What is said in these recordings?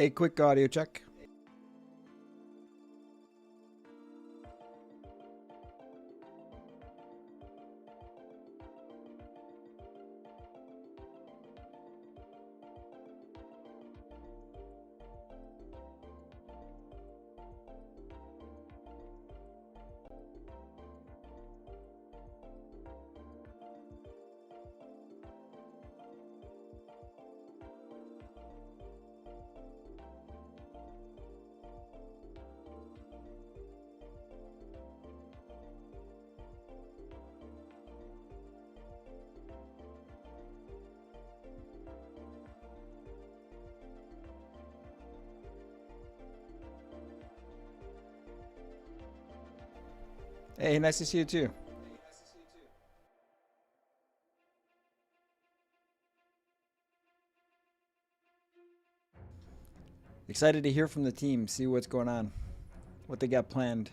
Hey, quick audio check. Hey, nice to see you too. Excited to hear from the team, see what's going on, what they got planned.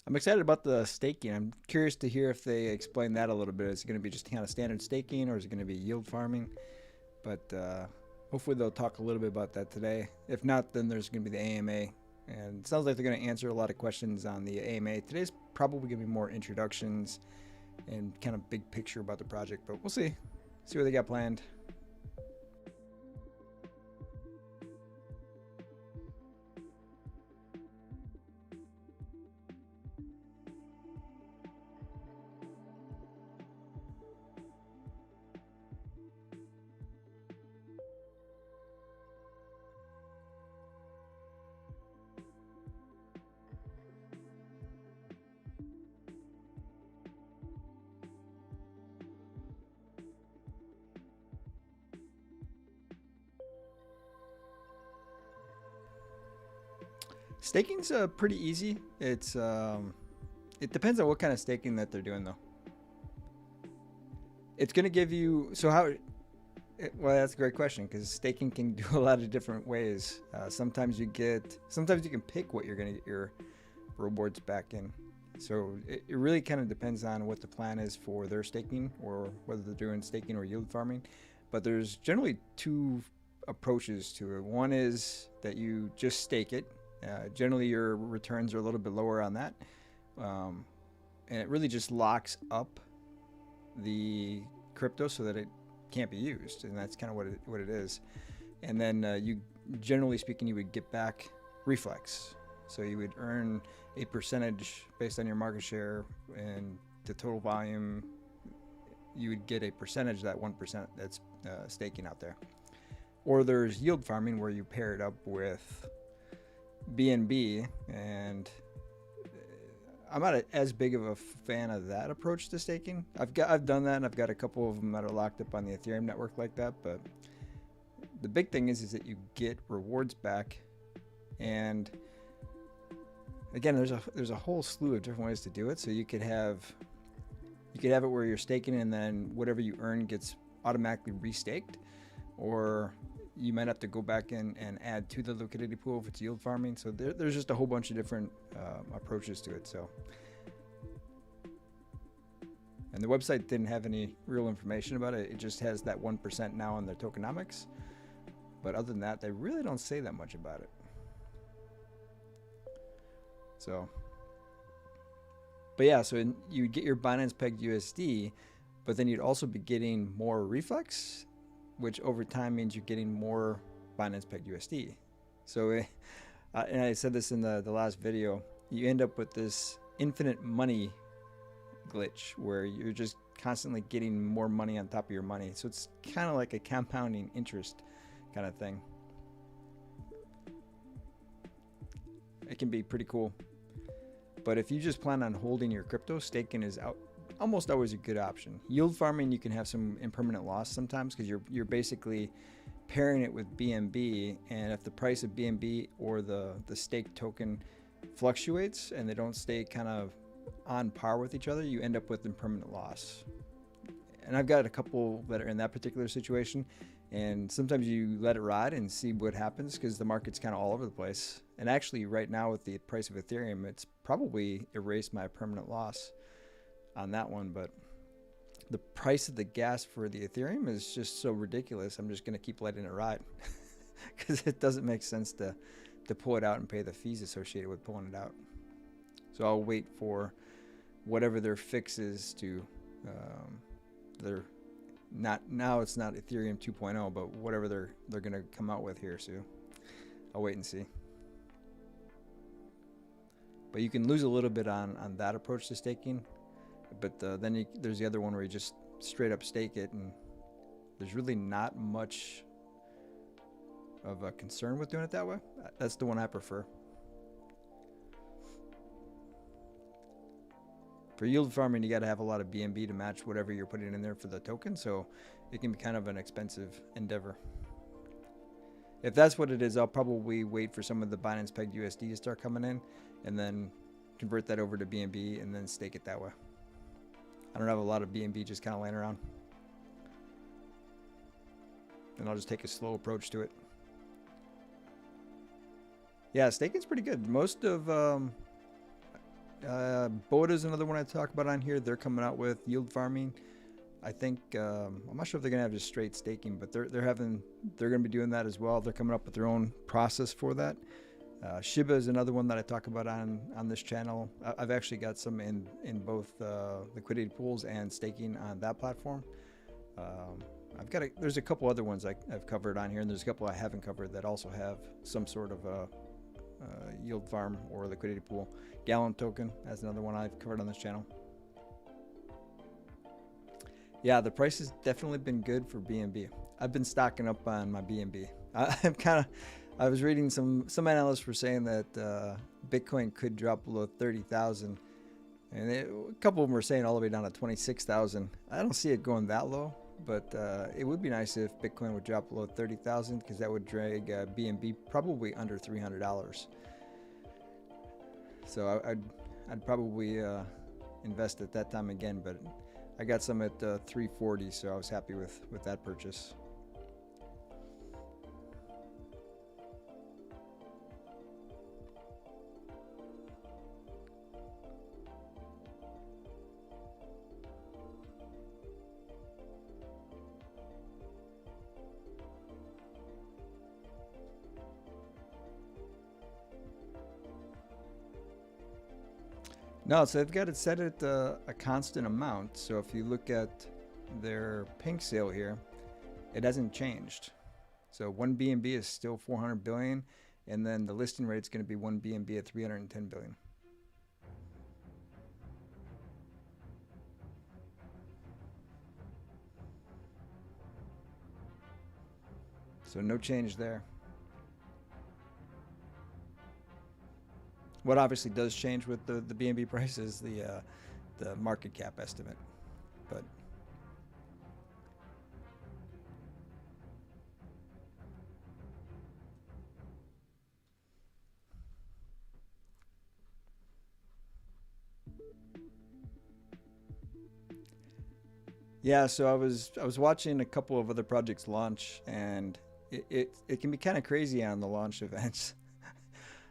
I'm excited about the staking. I'm curious to hear if they explain that a little bit. Is it going to be just kind of standard staking or is it going to be yield farming? But hopefully they'll talk a little bit about that today. If not, then there's going to be the AMA. And it sounds like they're going to answer a lot of questions on the AMA. Today's probably going to be more introductions and kind of big picture about the project, but we'll see. See what they got planned. Staking's pretty easy. It's it depends on what kind of staking that they're doing though. It's gonna give you well, that's a great question because staking can do a lot of different ways. Sometimes you can pick what you're gonna get your rewards back in. So it really kind of depends on what the plan is for their staking or whether they're doing staking or yield farming. But there's generally two approaches to it. One is that you just stake it. Generally, your returns are a little bit lower on that. And it really just locks up the crypto so that it can't be used. And that's kind of what it is. And then you, generally speaking, you would get back Reflex. So you would earn a percentage based on your market share and the total volume. You would get a percentage, that 1% that's staking out there. Or there's yield farming where you pair it up with BNB, and I'm not as big of a fan of that approach to staking. I've done that, and I've got a couple of them that are locked up on the Ethereum network like that. But the big thing is that you get rewards back, and again, there's a whole slew of different ways to do it. So you could have it where you're staking, and then whatever you earn gets automatically restaked, or you might have to go back and add to the liquidity pool if it's yield farming. So there's just a whole bunch of different approaches to it. So, and the website didn't have any real information about it. It just has that 1% now on their tokenomics. But other than that, they really don't say that much about it. So, but yeah, so you get your Binance pegged USD, but then you'd also be getting more Reflex, which over time means you're getting more Binance pegged USD. So, and I said this in the last video, you end up with this infinite money glitch where you're just constantly getting more money on top of your money. So it's kind of like a compounding interest kind of thing. It can be pretty cool. But if you just plan on holding your crypto, staking is almost always a good option. Yield farming, you can have some impermanent loss sometimes because you're basically pairing it with BNB, and if the price of BNB or the stake token fluctuates and they don't stay kind of on par with each other, you end up with impermanent loss. And I've got a couple that are in that particular situation. And sometimes you let it ride and see what happens, because the market's kind of all over the place. And actually right now with the price of Ethereum, it's probably erased my permanent loss on that one. But the price of the gas for the Ethereum is just so ridiculous. I'm just going to keep letting it ride because it doesn't make sense to pull it out and pay the fees associated with pulling it out. So I'll wait for whatever their fix is to their now it's not Ethereum 2.0, but whatever they're going to come out with here. So I'll wait and see. But you can lose a little bit on that approach to staking. But then there's the other one where you just straight up stake it, and there's really not much of a concern with doing it that way. That's the one I prefer. For yield farming, you got to have a lot of BNB to match whatever you're putting in there for the token, so it can be kind of an expensive endeavor. If that's what it is, I'll probably wait for some of the Binance pegged USD to start coming in, and then convert that over to BNB and then stake it that way. I don't have a lot of BNB just kind of laying around, and I'll just take a slow approach to it. Yeah, staking's pretty good. Most of Boda is another one I talk about on here. They're coming out with yield farming. I think I'm not sure if they're gonna have just straight staking, but they're gonna be doing that as well. They're coming up with their own process for that. Shiba is another one that I talk about on this channel. I've actually got some in both liquidity pools and staking on that platform. There's a couple other ones I've covered on here, and there's a couple I haven't covered that also have some sort of yield farm or liquidity pool. Gallon token, that's another one I've covered on this channel. Yeah, the price has definitely been good for BNB. I've been stocking up on my BNB. I was reading some analysts were saying that Bitcoin could drop below 30,000, and a couple of them were saying all the way down to 26,000. I don't see it going that low, but it would be nice if Bitcoin would drop below 30,000, because that would drag BNB probably under $300. So I'd probably invest at that time again, but I got some at 340, so I was happy with that purchase. No, so they've got it set at a constant amount. So if you look at their pink sale here, it hasn't changed. So 1 BNB is still 400 billion, and then the listing rate is going to be 1 BNB at 310 billion. So no change there. What obviously does change with the BNB price is the market cap estimate, but yeah. So I was watching a couple of other projects launch, and it can be kind of crazy on the launch events.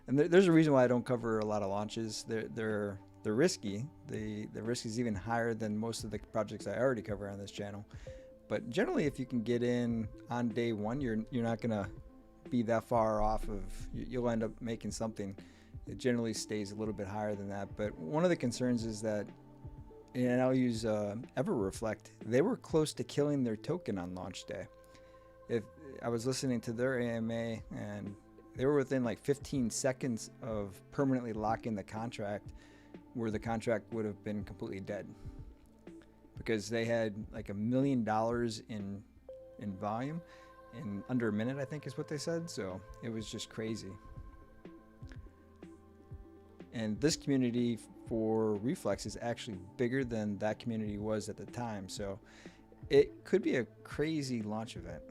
And there's a reason why I don't cover a lot of launches. They're risky. The risk is even higher than most of the projects I already cover on this channel. But generally, if you can get in on day one, you're not gonna be that far off of. You'll end up making something. It generally stays a little bit higher than that. But one of the concerns is that, and I'll use Reflect. They were close to killing their token on launch day. If I was listening to their AMA, and they were within like 15 seconds of permanently locking the contract, where the contract would have been completely dead, because they had like $1 million in volume in under a minute, I think is what they said. So it was just crazy. And this community for Reflex is actually bigger than that community was at the time. So it could be a crazy launch event.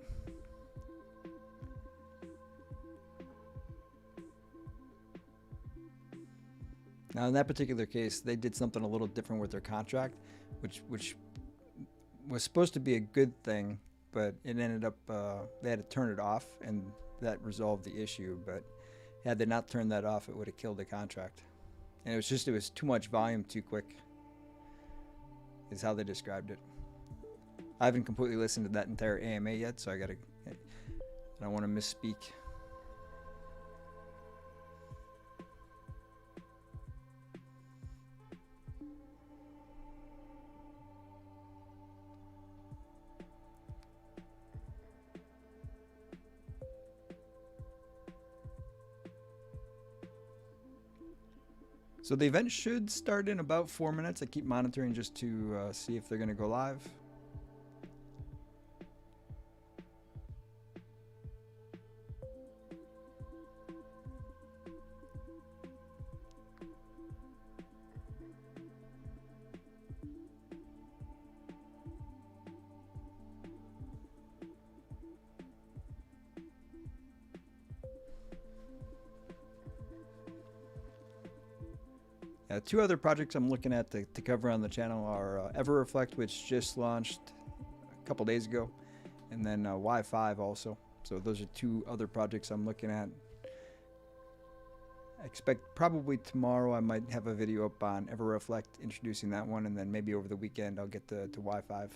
Now, in that particular case, they did something a little different with their contract, which was supposed to be a good thing, but it ended up they had to turn it off, and that resolved the issue. But had they not turned that off, it would have killed the contract. And it was too much volume too quick, is how they described it. I haven't completely listened to that entire AMA yet, so I don't want to misspeak. So the event should start in about 4 minutes. I keep monitoring just to see if they're going to go live. Two other projects I'm looking at to cover on the channel are Reflect, which just launched a couple days ago, and then Y5 also. So those are two other projects I'm looking at. I expect probably tomorrow I might have a video up on Reflect introducing that one, and then maybe over the weekend I'll get to Y5.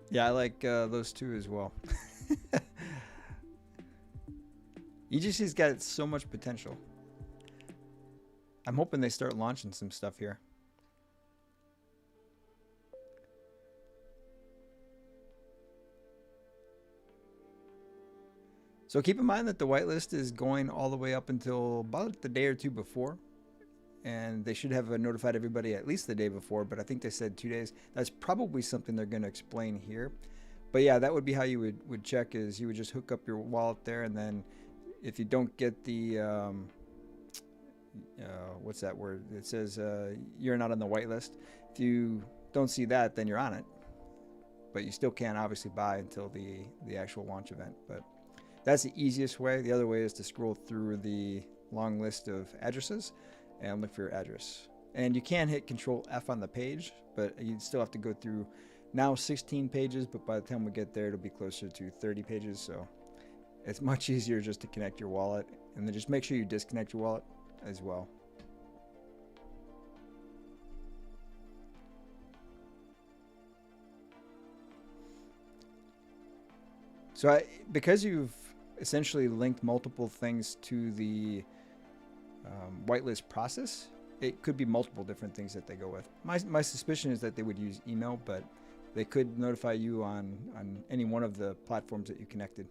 Yeah, I like those two as well. EGC's got so much potential. I'm hoping they start launching some stuff here. So keep in mind that the whitelist is going all the way up until about the day or two before. And they should have notified everybody at least the day before, but I think they said 2 days. That's probably something they're going to explain here. But yeah, that would be how you would check, is you would just hook up your wallet there, and then if you don't get the, what's that word? It says you're not on the whitelist. If you don't see that, then you're on it. But you still can't obviously buy until the actual launch event. But that's the easiest way. The other way is to scroll through the long list of addresses and look for your address. And you can hit Control F on the page, but you still have to go through now 16 pages, but by the time we get there, it'll be closer to 30 pages. So it's much easier just to connect your wallet, and then just make sure you disconnect your wallet as well. So because you've essentially linked multiple things to the whitelist process, it could be multiple different things that they go with. My suspicion is that they would use email, but they could notify you on any one of the platforms that you connected.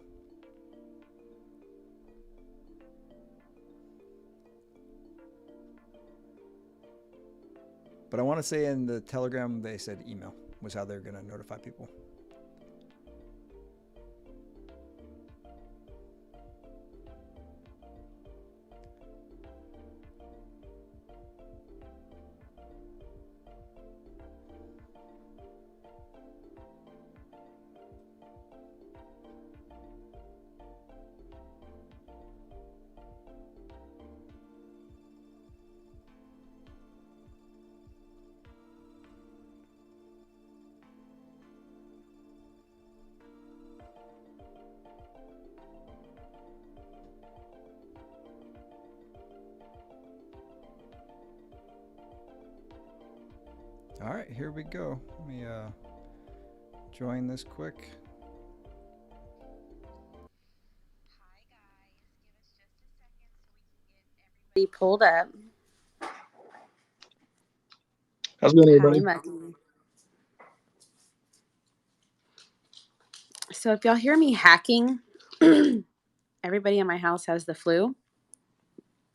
But I want to say in the Telegram they said email was how they're going to notify people. All right, here we go. Let me join this quick. Hi guys, give us just a second so we can get everybody pulled up. How's it going, everybody? Hi, Muggy. So if y'all hear me hacking, everybody in my house has the flu.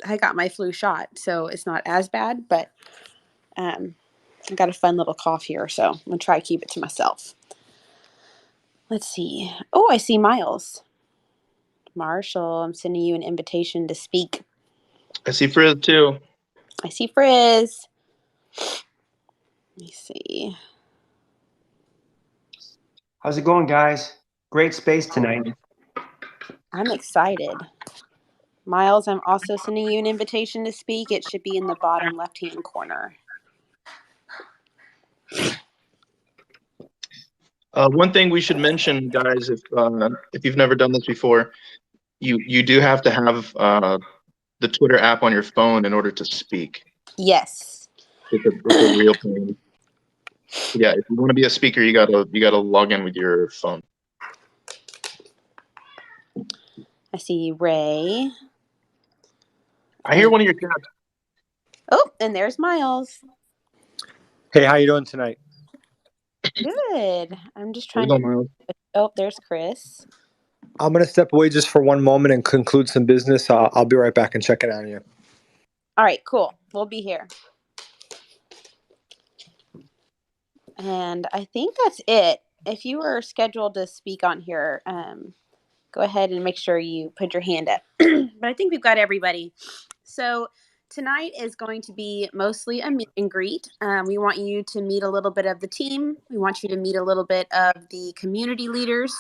I got my flu shot, so it's not as bad, but I got a fun little cough here, so I'm going to try to keep it to myself. Let's see. Oh, I see Miles. Marshall, I'm sending you an invitation to speak. I see Frizz too. I see Frizz. Let me see. How's it going, guys? Great space tonight. I'm excited. Miles, I'm also sending you an invitation to speak. It should be in the bottom left-hand corner. One thing we should mention, guys, if you've never done this before, you do have to have the Twitter app on your phone in order to speak. Yes. It's a real pain. Yeah, if you want to be a speaker, you gotta log in with your phone. I see Ray. I hear one of your cats. Oh, and there's Miles. Hey, how you doing tonight? Good. I'm just How's trying it going, to. Miles? Oh, there's Chris. I'm going to step away just for one moment and conclude some business. I'll be right back and check it on you. All right, cool. We'll be here. And I think that's it. If you were scheduled to speak on here, go ahead and make sure you put your hand up. But I think we've got everybody. So tonight is going to be mostly a meet and greet. We want you to meet a little bit of the team. We want you to meet a little bit of the community leaders.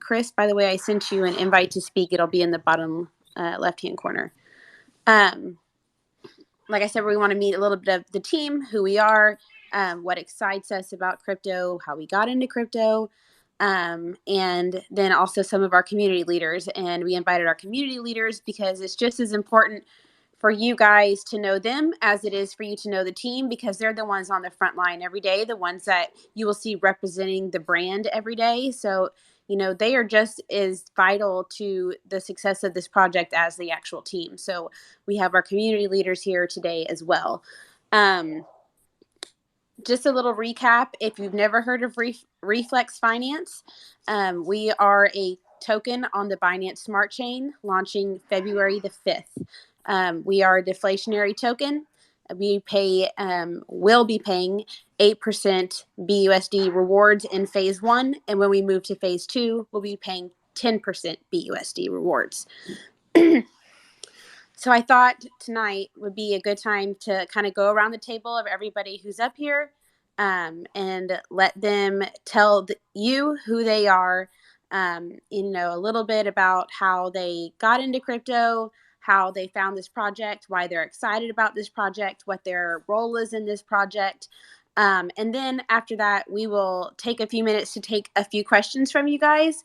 Chris, by the way, I sent you an invite to speak. It'll be in the bottom left-hand corner. Like I said, we want to meet a little bit of the team, who we are, what excites us about crypto, how we got into crypto, and then also some of our community leaders. And we invited our community leaders because it's just as important for you guys to know them as it is for you to know the team, because they're the ones on the front line every day, the ones that you will see representing the brand every day. So, they are just as vital to the success of this project as the actual team. So we have our community leaders here today as well. Just a little recap. If you've never heard of Reflex Finance, we are a token on the Binance Smart Chain launching February the 5th. We are a deflationary token. We will be paying 8% BUSD rewards in phase 1. And when we move to phase 2, we'll be paying 10% BUSD rewards. So I thought tonight would be a good time to kind of go around the table of everybody who's up here and let them tell you who they are, a little bit about how they got into crypto, how they found this project, why they're excited about this project, what their role is in this project. And then after that, we will take a few minutes to take a few questions from you guys.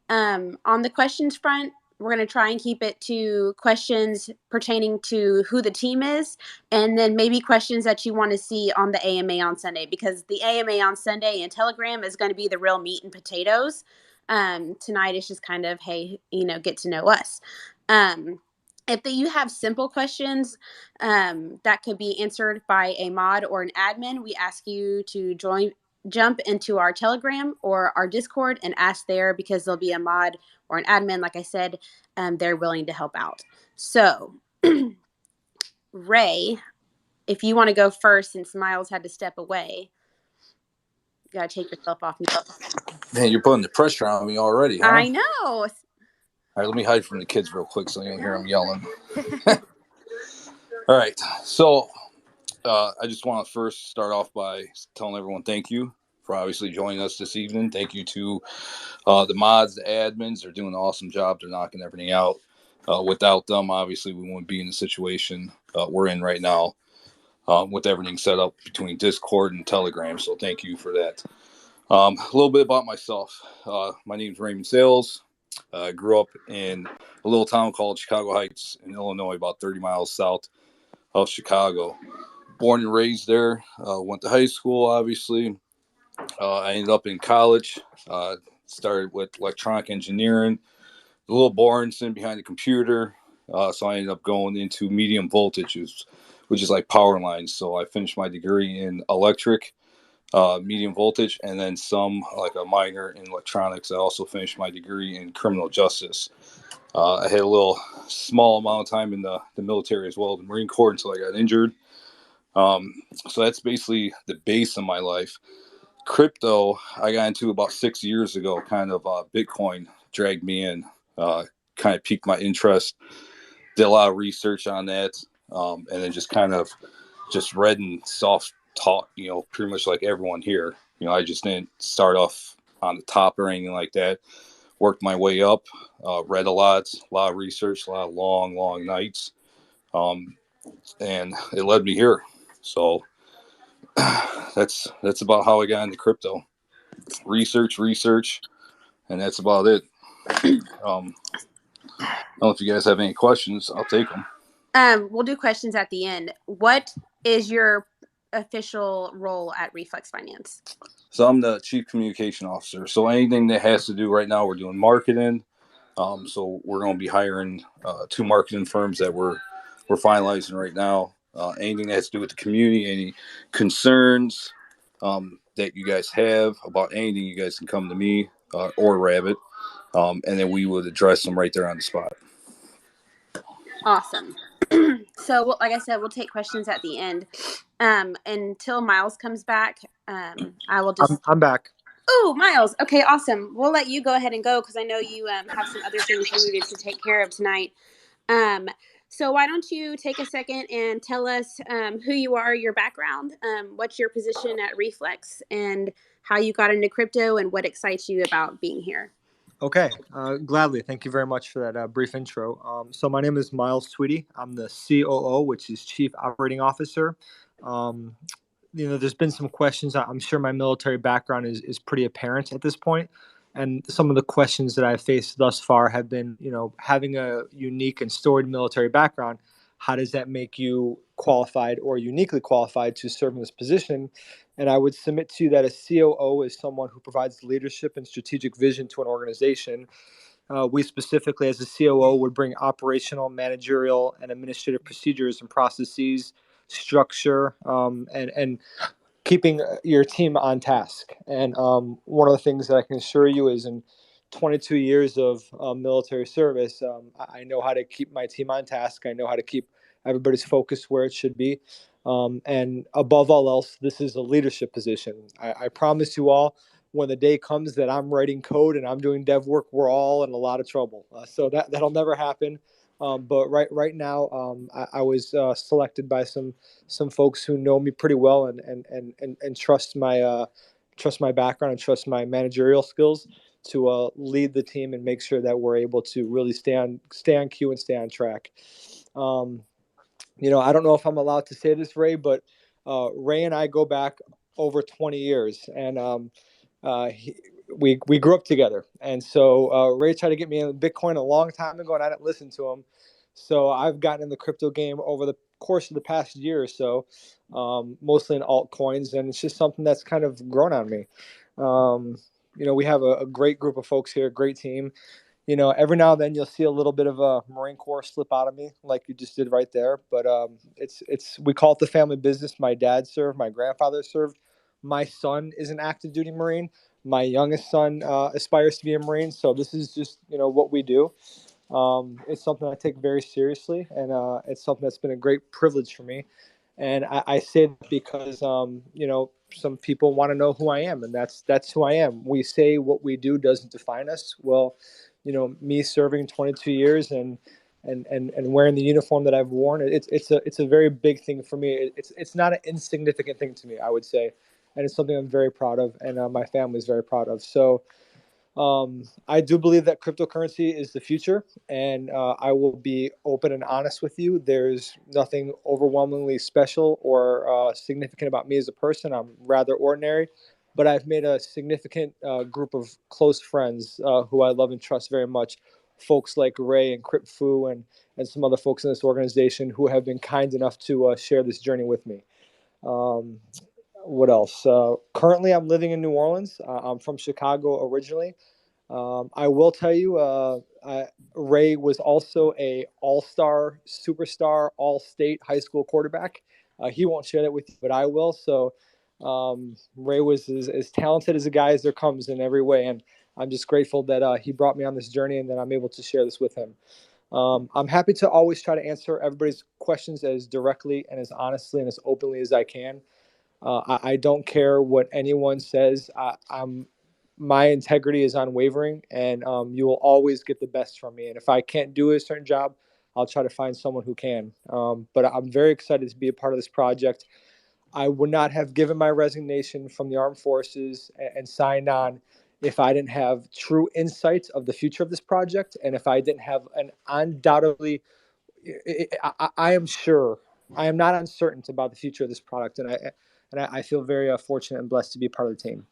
On the questions front, we're going to try and keep it to questions pertaining to who the team is, and then maybe questions that you want to see on the AMA on Sunday, because the AMA on Sunday and Telegram is going to be the real meat and potatoes. Tonight is just kind of, hey, get to know us. If you have simple questions that could be answered by a mod or an admin, we ask you to jump into our Telegram or our Discord and ask there, because there'll be a mod or an admin. Like I said, they're willing to help out. So, Ray, if you want to go first, since Miles had to step away, you got to take yourself off mute. Man, you're putting the pressure on me already, huh? I know. All right, let me hide from the kids real quick so you don't hear them yelling. All right, so I just want to first start off by telling everyone thank you for obviously joining us this evening. Thank you to the mods, the admins. They're doing an awesome job. They're knocking everything out. Without them, obviously, we wouldn't be in the situation we're in right now with everything set up between Discord and Telegram. So thank you for that. A little bit about myself. My name is Raymond Sales. I grew up in a little town called Chicago Heights in Illinois, about 30 miles south of Chicago. Born and raised there. Went to high school, obviously. I ended up in college. Started with electronic engineering. A little boring sitting behind the computer. So I ended up going into medium voltages, which is like power lines. So I finished my degree in electric. medium voltage, and then some like a minor in electronics. I also finished my degree in criminal justice. I had a little small amount of time in the military as well, the Marine Corps, until I got injured. So that's basically the base of my life. Crypto, I got into about 6 years ago. Kind of Bitcoin dragged me in, kind of piqued my interest. Did a lot of research on that, and then just kind of just read and soft taught, pretty much like everyone here. I just didn't start off on the top or anything like that. Worked my way up, read a lot of research, a lot of long nights, and it led me here. So that's about how I got into crypto. Research, and that's about it. I don't know if you guys have any questions. I'll take them. We'll do questions at the end. What is your official role at Reflex Finance? So I'm the chief communication officer. So anything that has to do right now, we're doing marketing. So we're going to be hiring 2 marketing firms that we're finalizing right now. Anything that has to do with the community, any concerns that you guys have about anything, you guys can come to me or Rabbit, and then we would address them right there on the spot. Awesome. So, like I said, we'll take questions at the end. Until Miles comes back, I will just... I'm back. Oh, Miles. Okay, awesome. We'll let you go ahead and go because I know you have some other things you needed to take care of tonight. So why don't you take a second and tell us who you are, your background, what's your position at Reflex, and how you got into crypto and what excites you about being here. Okay, gladly. Thank you very much for that brief intro. So my name is Miles Tweedy. I'm the COO, which is Chief Operating Officer. There's been some questions. I'm sure my military background is pretty apparent at this point. And some of the questions that I've faced thus far have been, having a unique and storied military background, how does that make you qualified or uniquely qualified to serve in this position? And I would submit to you that a COO is someone who provides leadership and strategic vision to an organization. We specifically, as a COO, would bring operational, managerial, and administrative procedures and processes, structure, and keeping your team on task. And one of the things that I can assure you is in 22 years of military service, I know how to keep my team on task. I know how to keep everybody's focus where it should be. And above all else, this is a leadership position. I promise you all, when the day comes that I'm writing code and I'm doing dev work, we're all in a lot of trouble. So that'll never happen. But right now, I was selected by some folks who know me pretty well and trust my background and trust my managerial skills to lead the team and make sure that we're able to really stay on cue and stay on track. I don't know if I'm allowed to say this, Ray, but Ray and I go back over 20 years, and we grew up together. And so Ray tried to get me in Bitcoin a long time ago, and I didn't listen to him. So I've gotten in the crypto game over the course of the past year or so, mostly in altcoins, and it's just something that's kind of grown on me. We have a great group of folks here, a great team. Every now and then you'll see a little bit of a Marine Corps slip out of me, like you just did right there. But we call it the family business. My dad served, my grandfather served. My son is an active duty Marine. My youngest son aspires to be a Marine. So this is just what we do. It's something I take very seriously, and it's something that's been a great privilege for me. And I say that because some people want to know who I am, and that's who I am. We say what we do doesn't define us. Well, me serving 22 years and wearing the uniform that I've worn, it's a very big thing for me. It's not an insignificant thing to me, I would say, and it's something I'm very proud of, and my family is very proud of. So I do believe that cryptocurrency is the future, and I will be open and honest with you. There's nothing overwhelmingly special or significant about me as a person. I'm rather ordinary, but I've made a significant group of close friends who I love and trust very much. Folks like Ray and CryptFu and some other folks in this organization who have been kind enough to share this journey with me. What else? Currently, I'm living in New Orleans. I'm from Chicago originally. I will tell you, Ray was also a all-star, superstar, all-state high school quarterback. He won't share that with you, but I will. So Ray was as talented as a guy as there comes in every way, and I'm just grateful that he brought me on this journey and that I'm able to share this with him. I'm happy to always try to answer everybody's questions as directly and as honestly and as openly as I can. I don't care what anyone says. My integrity is unwavering, and you will always get the best from me. And if I can't do a certain job, I'll try to find someone who can. But I'm very excited to be a part of this project. I would not have given my resignation from the armed forces and signed on if I didn't have true insights of the future of this project, and if I didn't have an undoubtedly, I am sure, I am not uncertain about the future of this product, and I feel very fortunate and blessed to be a part of the team.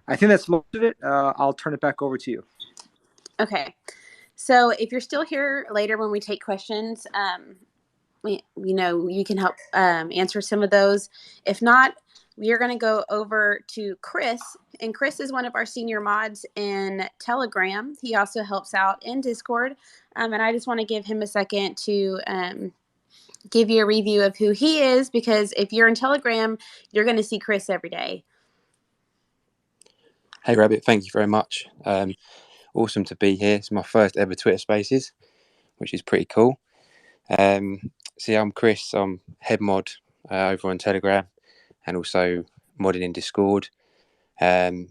I think that's most of it. I'll turn it back over to you. Okay. So if you're still here later when we take questions, you can help answer some of those. If not, we are going to go over to Chris, and Chris is one of our senior mods in Telegram. He also helps out in Discord, and I just want to give him a second to give you a review of who he is, because if you're in Telegram, you're going to see Chris every day. Hey Rabbit, thank you very much. Awesome to be here. It's my first ever Twitter Spaces, which is pretty cool. So yeah, I'm Chris. I'm head mod over on Telegram and also modding in Discord. The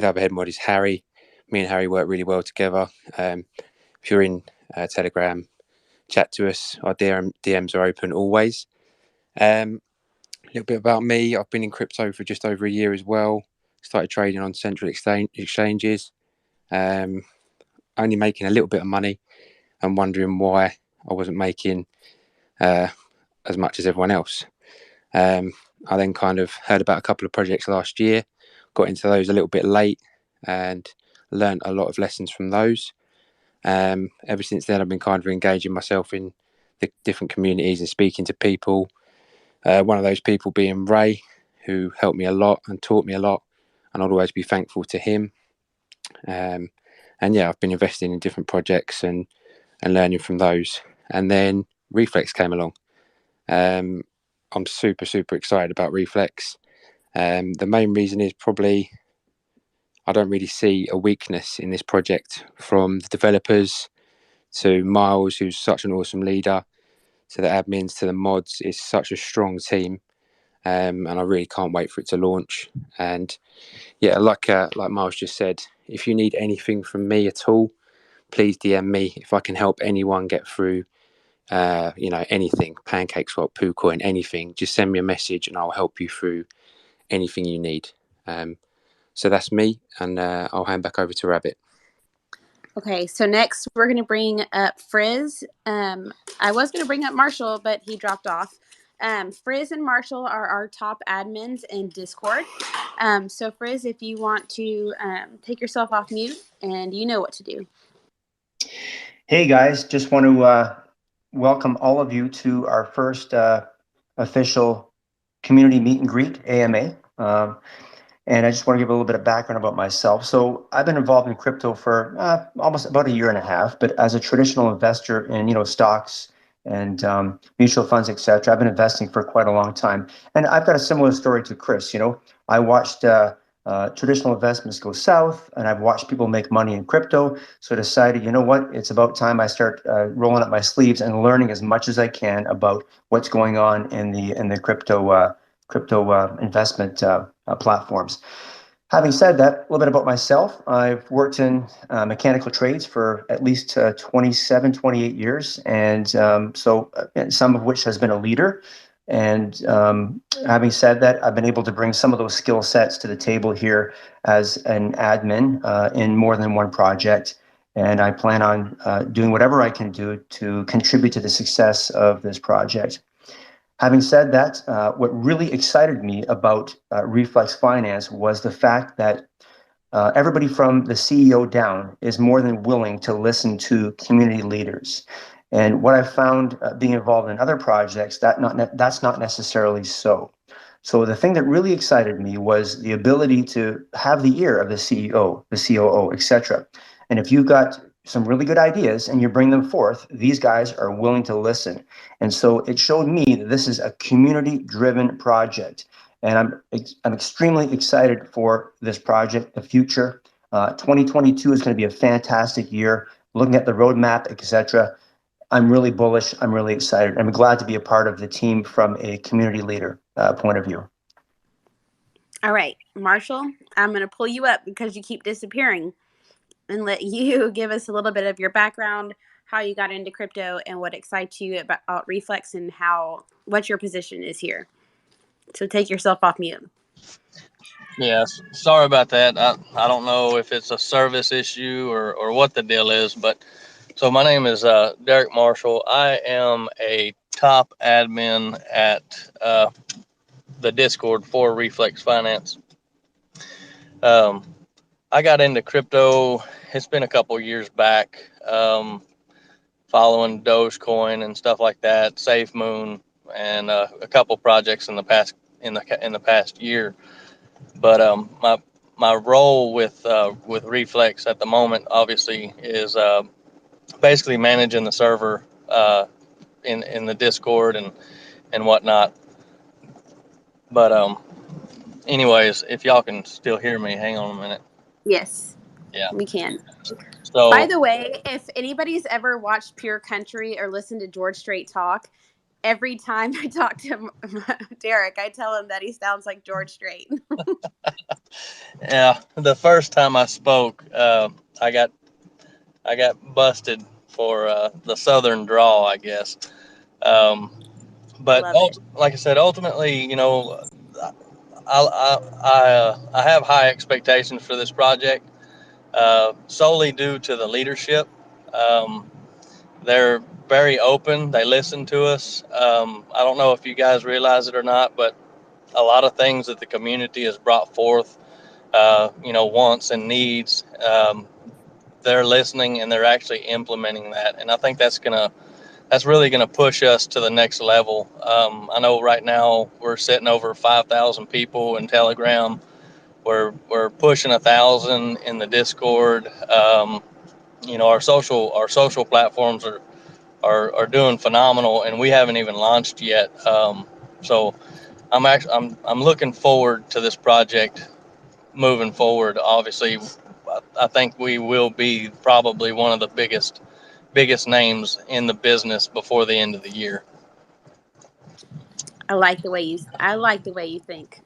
other head mod is Harry. Me and Harry work really well together. If you're in Telegram, chat to us. Our DMs are open always. A little bit about me. I've been in crypto for just over a year as well. Started trading on central exchanges. Only making a little bit of money and wondering why I wasn't making as much as everyone else. I then kind of heard about a couple of projects last year, got into those a little bit late and learned a lot of lessons from those. Ever since then, I've been kind of engaging myself in the different communities and speaking to people. One of those people being Ray, who helped me a lot and taught me a lot, and I'll always be thankful to him. And yeah, I've been investing in different projects and learning from those. And then Reflex came along. I'm super excited about Reflex. The main reason is probably I don't really see a weakness in this project, from the developers to Miles, who's such an awesome leader, to the admins, to the mods. It's such a strong team, and I really can't wait for it to launch. And yeah, like Miles just said, if you need anything from me at all, please DM me. If I can help anyone get through anything, pancake swap, PooCoin, anything, just send me a message and I'll help you through anything you need. So that's me, and I'll hand back over to Rabbit. Okay, so next we're going to bring up Frizz. I was going to bring up Marshall, but he dropped off. Frizz and Marshall are our top admins in Discord. So Frizz, if you want to take yourself off mute, and you know what to do. Hey guys, just want to welcome all of you to our first official community meet and greet, AMA. And I just want to give a little bit of background about myself. So I've been involved in crypto for almost about a year and a half, but as a traditional investor in stocks and mutual funds, etc., I've been investing for quite a long time. And I've got a similar story to Chris. I watched traditional investments go south, and I've watched people make money in crypto. So I decided, you know what, it's about time I start rolling up my sleeves and learning as much as I can about what's going on in the crypto investment platforms. Having said that, a little bit about myself. I've worked in mechanical trades for at least 27, 28 years, and so some of which has been a leader. And having said that, I've been able to bring some of those skill sets to the table here as an admin in more than one project. And I plan on doing whatever I can do to contribute to the success of this project. Having said that, what really excited me about Reflex Finance was the fact that everybody from the CEO down is more than willing to listen to community leaders. And what I found being involved in other projects, that's not necessarily so. So the thing that really excited me was the ability to have the ear of the CEO, the COO, etc. And if you've got some really good ideas and you bring them forth, these guys are willing to listen. And so it showed me that this is a community-driven project. and I'm extremely excited for this project, the future. 2022 is going to be a fantastic year. Looking at the roadmap, etc. I'm really bullish. I'm really excited. I'm glad to be a part of the team from a community leader point of view. All right, Marshall, I'm going to pull you up because you keep disappearing and let you give us a little bit of your background, how you got into crypto, and what excites you about Reflex and what your position is here. So take yourself off mute. Yes, sorry about that. I don't know if it's a service issue or what the deal is, but so my name is Derek Marshall. I am a top admin at the Discord for Reflex Finance. I got into crypto, it's been a couple years back, following Dogecoin and stuff like that, Safe Moon, and a couple projects in the past year. But my role with Reflex at the moment, obviously, is basically managing the server in the Discord and whatnot. But anyways, if y'all can still hear me, hang on a minute. Yes, Yeah, we can. so By the way, if anybody's ever watched Pure Country or listened to George Strait talk, every time I talk to Derek, I tell him that he sounds like George Strait. yeah, the first time I spoke, I got busted for the Southern drawl, I guess. But Love it. like I said, ultimately, I have high expectations for this project, solely due to the leadership. Um, they're very open. They listen to us. I don't know if you guys realize it or not, but a lot of things that the community has brought forth, wants and needs, they're listening and they're actually implementing that. And I think that's really gonna push us to the next level. I know right now we're sitting over 5,000 people in Telegram. We're pushing 1,000 in the Discord. Our social platforms are doing phenomenal, and we haven't even launched yet. So I'm looking forward to this project moving forward. Obviously, I think we will be probably one of the biggest names in the business before the end of the year. I like the way you think.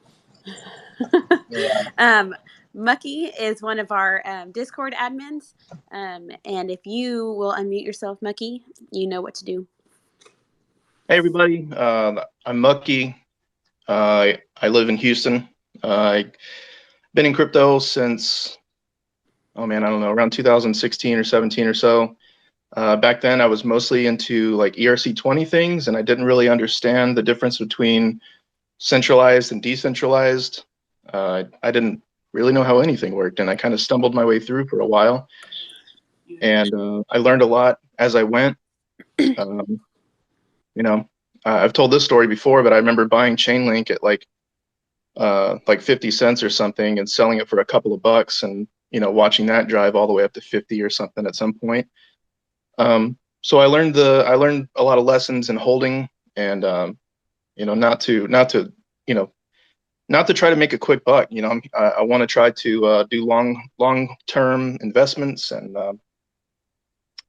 Yeah. Mucky is one of our Discord admins. And if you will unmute yourself, Mucky, you know what to do. Hey everybody, I'm Mucky. I live in Houston. I've been in crypto since, I don't know, around 2016 or 17 or so. Back then I was mostly into like ERC20 things, and I didn't really understand the difference between centralized and decentralized. I didn't really know how anything worked, and I kind of stumbled my way through for a while. And I learned a lot as I went. I've told this story before, but I remember buying Chainlink at like 50 cents or something and selling it for a couple of bucks, and watching that drive all the way up to 50 or something at some point. So I learned a lot of lessons in holding, and not to try to make a quick buck. I want to try to do long-term investments, and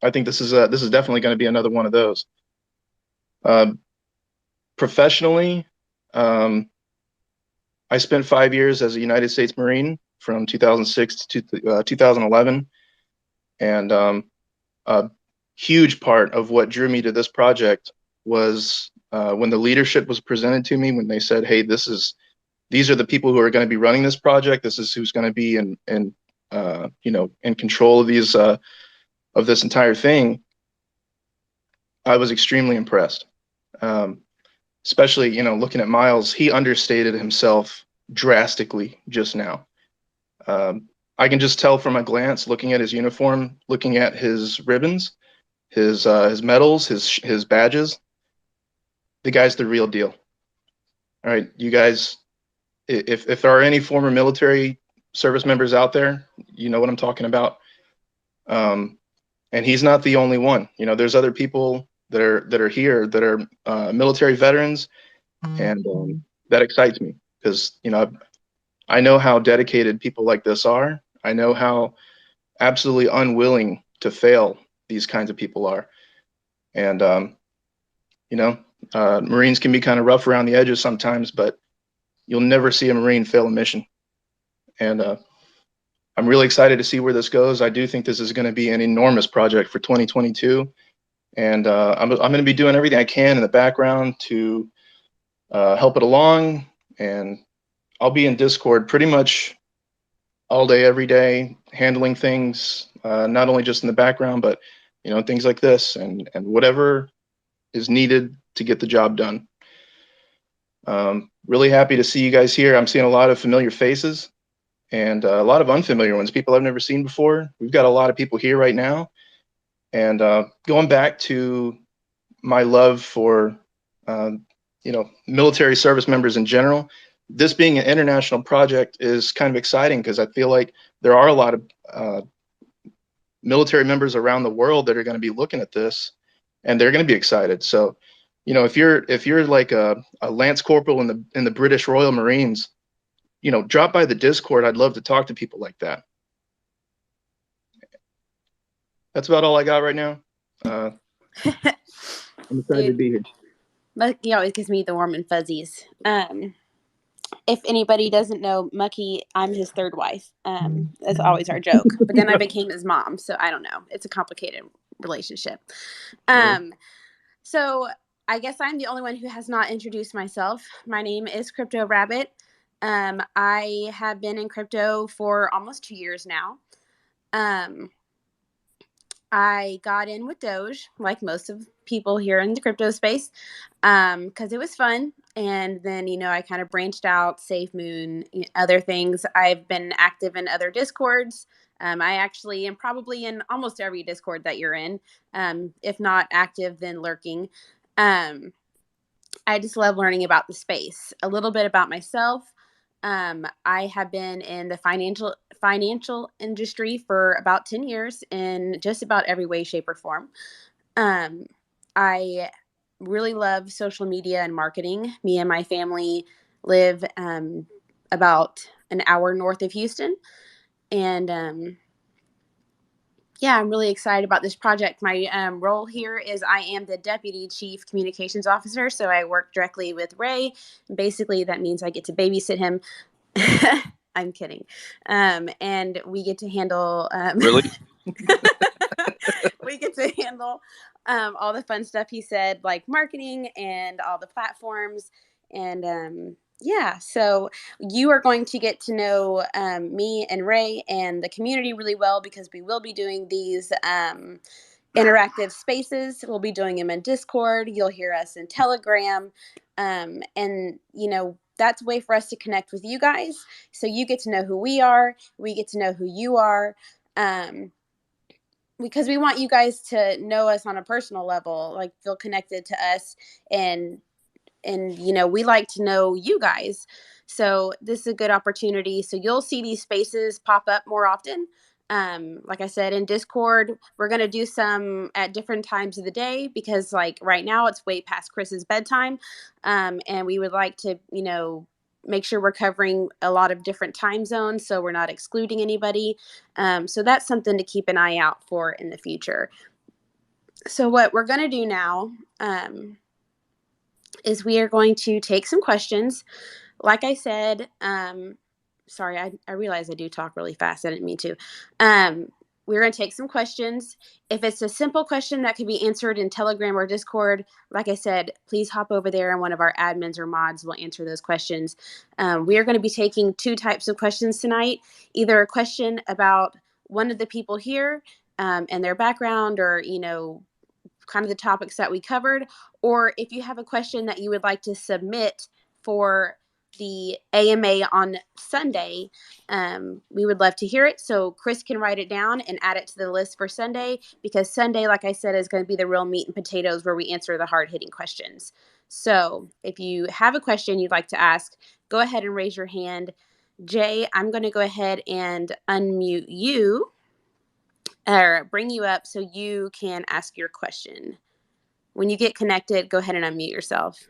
I think this is definitely going to be another one of those. Professionally, I spent 5 years as a United States Marine from 2006 to 2011, and a huge part of what drew me to this project was when the leadership was presented to me, when they said, "Hey, these are the people who are going to be running this project. This is who's going to be in control of these of this entire thing." I was extremely impressed. Especially, looking at Miles, he understated himself drastically just now. I can just tell from a glance, looking at his uniform, looking at his ribbons, his medals, his badges. The guy's the real deal. All right, you guys, if there are any former military service members out there, you know what I'm talking about. And he's not the only one. There's other people that are here that are military veterans, and that excites me, because, you know, I know how dedicated people like this are. I know how absolutely unwilling to fail these kinds of people are. And, you know, Marines can be kind of rough around the edges sometimes, but you'll never see a Marine fail a mission. And I'm really excited to see where this goes. I do think this is going to be an enormous project for 2022. And I'm going to be doing everything I can in the background to help it along. And I'll be in Discord pretty much all day, every day, handling things, not only just in the background, but, you know, things like this and whatever is needed to get the job done. Really happy to see you guys here. I'm seeing a lot of familiar faces and a lot of unfamiliar ones, people I've never seen before. We've got a lot of people here right now. And going back to my love for, you know, military service members in general, this being an international project is kind of exciting because I feel like there are a lot of military members around the world that are going to be looking at this, and they're going to be excited. So, you know, if you're like a lance corporal in the British Royal Marines, you know, drop by the Discord. I'd love to talk to people like that. That's about all I got right now. I'm excited to be here. Mucky always gives me the warm and fuzzies. If anybody doesn't know, Mucky, I'm his third wife. That's always our joke. But then I became his mom, so I don't know. It's a complicated relationship. So I guess I'm the only one who has not introduced myself. My name is Crypto Rabbit. I have been in crypto for almost 2 years now. I got in with Doge, like most of people here in the crypto space, because it was fun. And then, you know, I kind of branched out, Safe Moon, other things. I've been active in other Discords. I actually am probably in almost every Discord that you're in. If not active, then lurking. I just love learning about the space. A little bit about myself. I have been in the financial industry for about 10 years in just about every way, shape, or form. I really love social media and marketing. Me and my family live about an hour north of Houston. And yeah, I'm really excited about this project. My role here is I am the Deputy Chief Communications Officer, so I work directly with Ray. Basically, that means I get to babysit him. I'm kidding. And we get to handle... Really? we get to handle all the fun stuff he said, like marketing and all the platforms. And yeah, so you are going to get to know me and Ray and the community really well, because we will be doing these interactive spaces. We'll be doing them in Discord. You'll hear us in Telegram. And, you know, that's a way for us to connect with you guys. So you get to know who we are. We get to know who you are. Because we want you guys to know us on a personal level, like feel connected to us, and you know, we like to know you guys. So this is a good opportunity. So you'll see these spaces pop up more often. Like I said, in Discord, we're going to do some at different times of the day, because like right now it's way past Chris's bedtime. And we would like to, you know, make sure we're covering a lot of different time zones, so we're not excluding anybody. So that's something to keep an eye out for in the future. So what we're going to do now is we are going to take some questions. Like I said, sorry, I realize I do talk really fast. I didn't mean to. We're going to take some questions. If it's a simple question that can be answered in Telegram or Discord, like I said, please hop over there and one of our admins or mods will answer those questions. We are going to be taking 2 types of questions tonight, either a question about one of the people here and their background, or, you know, kind of the topics that we covered, or if you have a question that you would like to submit for the AMA on Sunday, we would love to hear it. So Chris can write it down and add it to the list for Sunday, because Sunday, like I said, is going to be the real meat and potatoes where we answer the hard-hitting questions. So if you have a question you'd like to ask, go ahead and raise your hand. Jay, I'm going to go ahead and unmute you, or bring you up so you can ask your question. When you get connected, go ahead and unmute yourself.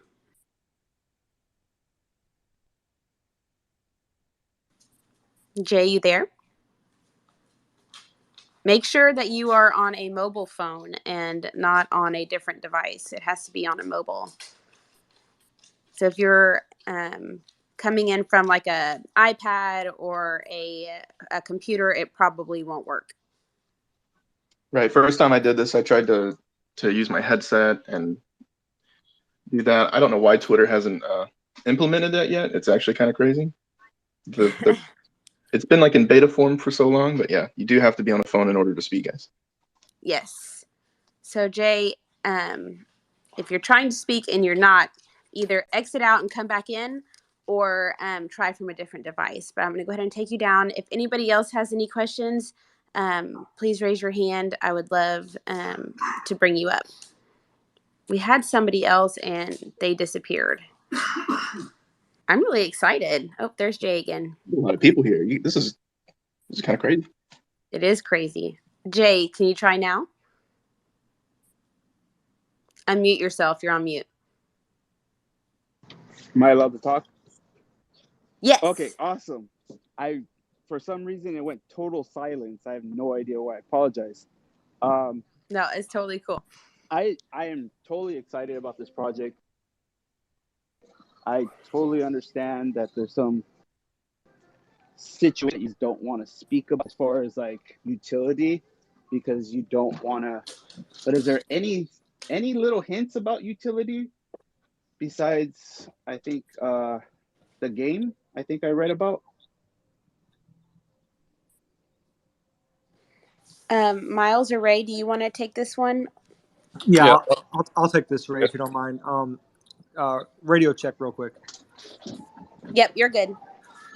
Jay, you there? Make sure that you are on a mobile phone and not on a different device. It has to be on a mobile. So if you're coming in from like a iPad or a computer, it probably won't work. Right. First time I did this, I tried to use my headset and do that. I don't know why Twitter hasn't implemented that yet. It's actually kind of crazy. It's been like in beta form for so long, but yeah, you do have to be on a phone in order to speak, guys. Yes. So Jay, if you're trying to speak and you're not, either exit out and come back in, or try from a different device. But I'm going to go ahead and take you down. If anybody else has any questions, please raise your hand. I would love to bring you up. We had somebody else and they disappeared. I'm really excited. Oh, there's Jay again. A lot of people here. This is kind of crazy. It is crazy. Jay, can you try now? Unmute yourself. You're on mute. Am I allowed to talk? Yes. Okay, awesome. For some reason, it went total silence. I have no idea why. I apologize. No, it's totally cool. I am totally excited about this project. I totally understand that there's some situations you don't want to speak about as far as like utility, because you don't want to. But is there any little hints about utility besides, I think, the game I think I read about? Miles or Ray, do you want to take this one? Yeah, I'll take this, Ray, if you don't mind. Radio check real quick. Yep, you're good.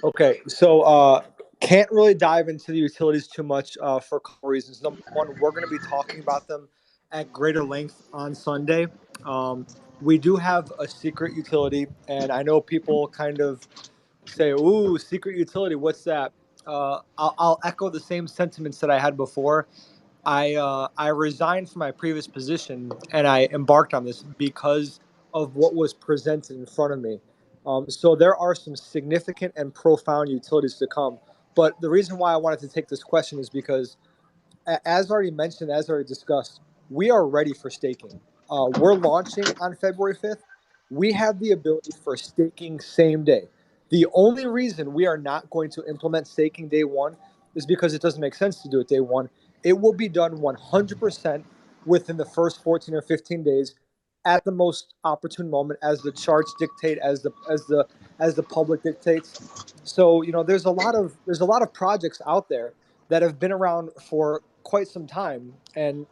Okay, so can't really dive into the utilities too much for a couple reasons. Number one, we're going to be talking about them at greater length on Sunday. We do have a secret utility, and I know people kind of say, "Ooh, secret utility, what's that?" I'll echo the same sentiments that I had before. I resigned from my previous position and I embarked on this because of what was presented in front of me. So there are some significant and profound utilities to come. But the reason why I wanted to take this question is because, as already mentioned, as already discussed, we are ready for staking. We're launching on February 5th. We have the ability for staking same day. The only reason we are not going to implement staking day one is because it doesn't make sense to do it day one. It will be done 100% within the first 14 or 15 days at the most opportune moment, as the charts dictate, as the public dictates. So, there's a lot of projects out there that have been around for quite some time and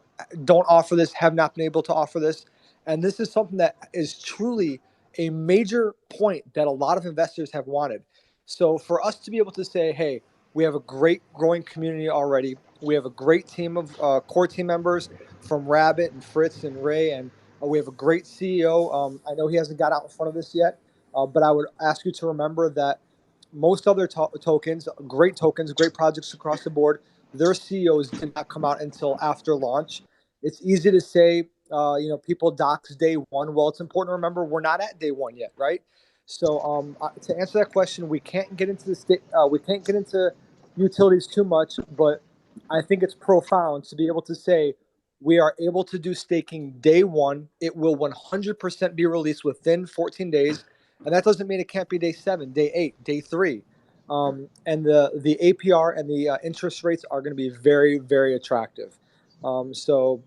don't offer this, have not been able to offer this. And this is something that is truly a major point that a lot of investors have wanted. So for us to be able to say, hey, we have a great growing community already. We have a great team of core team members from Rabbit and Fritz and Ray, and we have a great CEO. I know he hasn't got out in front of this yet, but I would ask you to remember that most other tokens, great projects across the board, their CEOs did not come out until after launch. It's easy to say, people dox day one. Well, it's important to remember we're not at day one yet, right? So to answer that question, we can't get into we can't get into utilities too much, but I think it's profound to be able to say we are able to do staking day one. It will 100% be released within 14 days. And that doesn't mean it can't be day 7, day 8, day 3. And the APR and the interest rates are going to be very, very attractive. So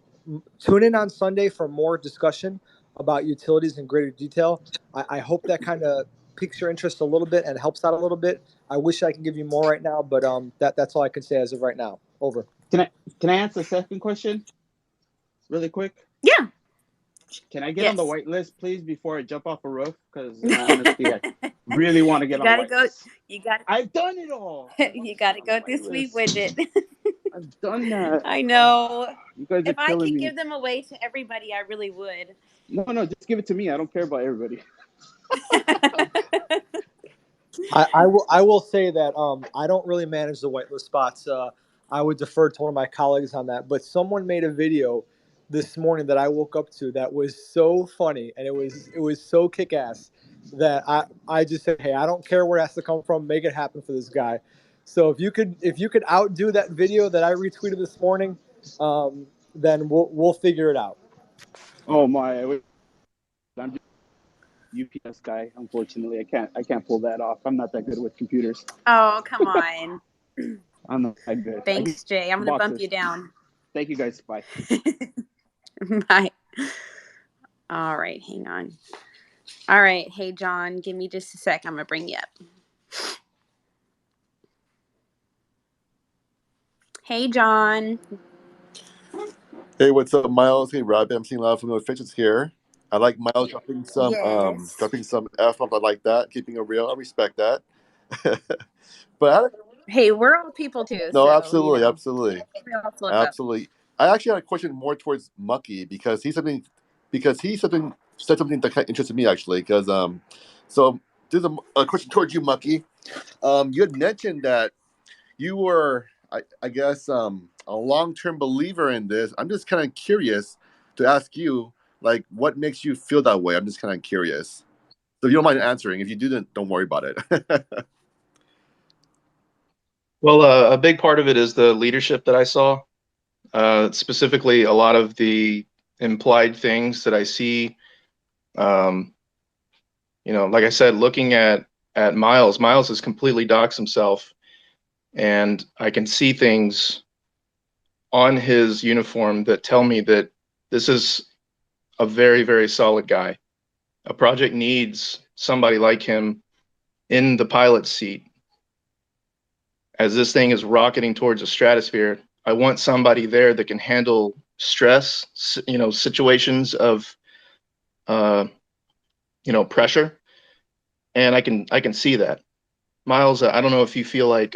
tune in on Sunday for more discussion about utilities in greater detail. I hope that kind of piques your interest a little bit and helps out a little bit. I wish I could give you more right now, but that's all I can say as of right now. Over. Can I answer the second question really quick? Yeah. Can I get on the whitelist, please, before I jump off a roof? Because honestly, I really want to get on the whitelist. I've done it all. You got to go through Sweet Widget. I've done that. I know. You guys are if I killing could me. give them away to everybody, I really would. No, just give it to me. I don't care about everybody. I will say that I don't really manage the whitelist spots. I would defer to one of my colleagues on that. But someone made a video this morning that I woke up to that was so funny, and it was so kick-ass that I just said, hey, I don't care where it has to come from, make it happen for this guy. So if you could outdo that video that I retweeted this morning, then we'll figure it out. Oh my! I'm just a UPS guy. Unfortunately, I can't pull that off. I'm not that good with computers. Oh, come on. I'm not that good. I can Thanks, Jay. I'm going to bump boxes. you down. Thank you guys. Bye. Bye. All right, hang on. All right. Hey, John, give me just a sec. I'm going to bring you up. Hey, John. Hey, what's up, Miles? Hey, Rob. I'm seeing a lot of familiar faces here. I like Miles Yes. dropping some F bombs. I like that, keeping it real. I respect that. But Hey, we're all people too, no, so, absolutely, absolutely, we all slip up. absolutely. I actually had a question more towards Mucky because he said something that kind of interested me actually. So there's a question towards you, Mucky. You had mentioned that you were, I guess, a long-term believer in this. I'm just kind of curious to ask you, like, what makes you feel that way? I'm just kind of curious. So if you don't mind answering. If you do, then don't worry about it. Well, a big part of it is the leadership that I saw, specifically a lot of the implied things that I see. Like I said, looking at Miles has completely doxed himself, and I can see things on his uniform that tell me that this is a very, very solid guy. A project needs somebody like him in the pilot seat. As this thing is rocketing towards the stratosphere, I want somebody there that can handle stress, situations of, pressure. And I can see that. Miles, I don't know if you feel like,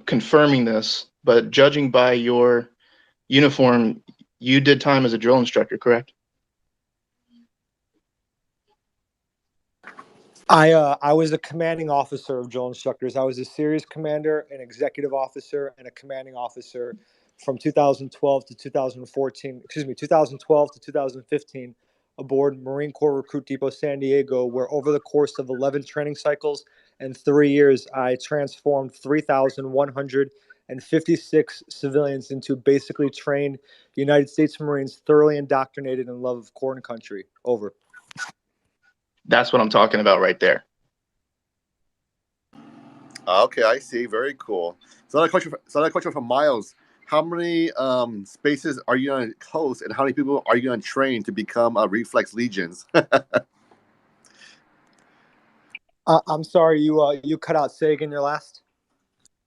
confirming this, but judging by your uniform, you did time as a drill instructor, correct? I was a commanding officer of drill instructors. I was a series commander, an executive officer, and a commanding officer from 2012 to 2014. 2012 to 2015 aboard Marine Corps Recruit Depot San Diego, where over the course of 11 training cycles and 3 years, I transformed 3,156 civilians into basically trained United States Marines, thoroughly indoctrinated in love of Corps and country. Over. That's what I'm talking about right there. Okay, I see. Very cool. So another question from Miles. How many spaces are you going to host, and how many people are you going to train to become Reflex Legions? I'm sorry, you cut out. Say again your last.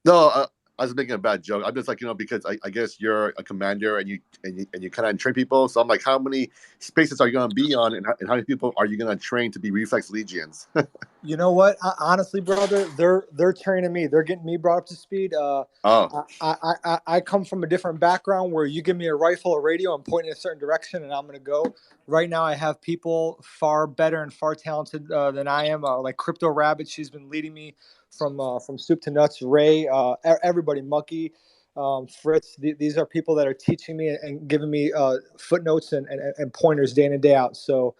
No, I was making a bad joke. I'm just like, because I guess you're a commander and you kind of train people. So I'm like, how many spaces are you going to be on, and how many people are you going to train to be Reflex Legions? You know what? Honestly, brother, they're training me. They're getting me brought up to speed. Oh, I come from a different background where you give me a rifle or radio, I'm pointing in a certain direction, and I'm going to go. Right now, I have people far better and far talented than I am. Like Crypto Rabbit, she's been leading me from soup to nuts. Ray, everybody, Mucky, Fritz. These are people that are teaching me and giving me footnotes and pointers day in and day out. So.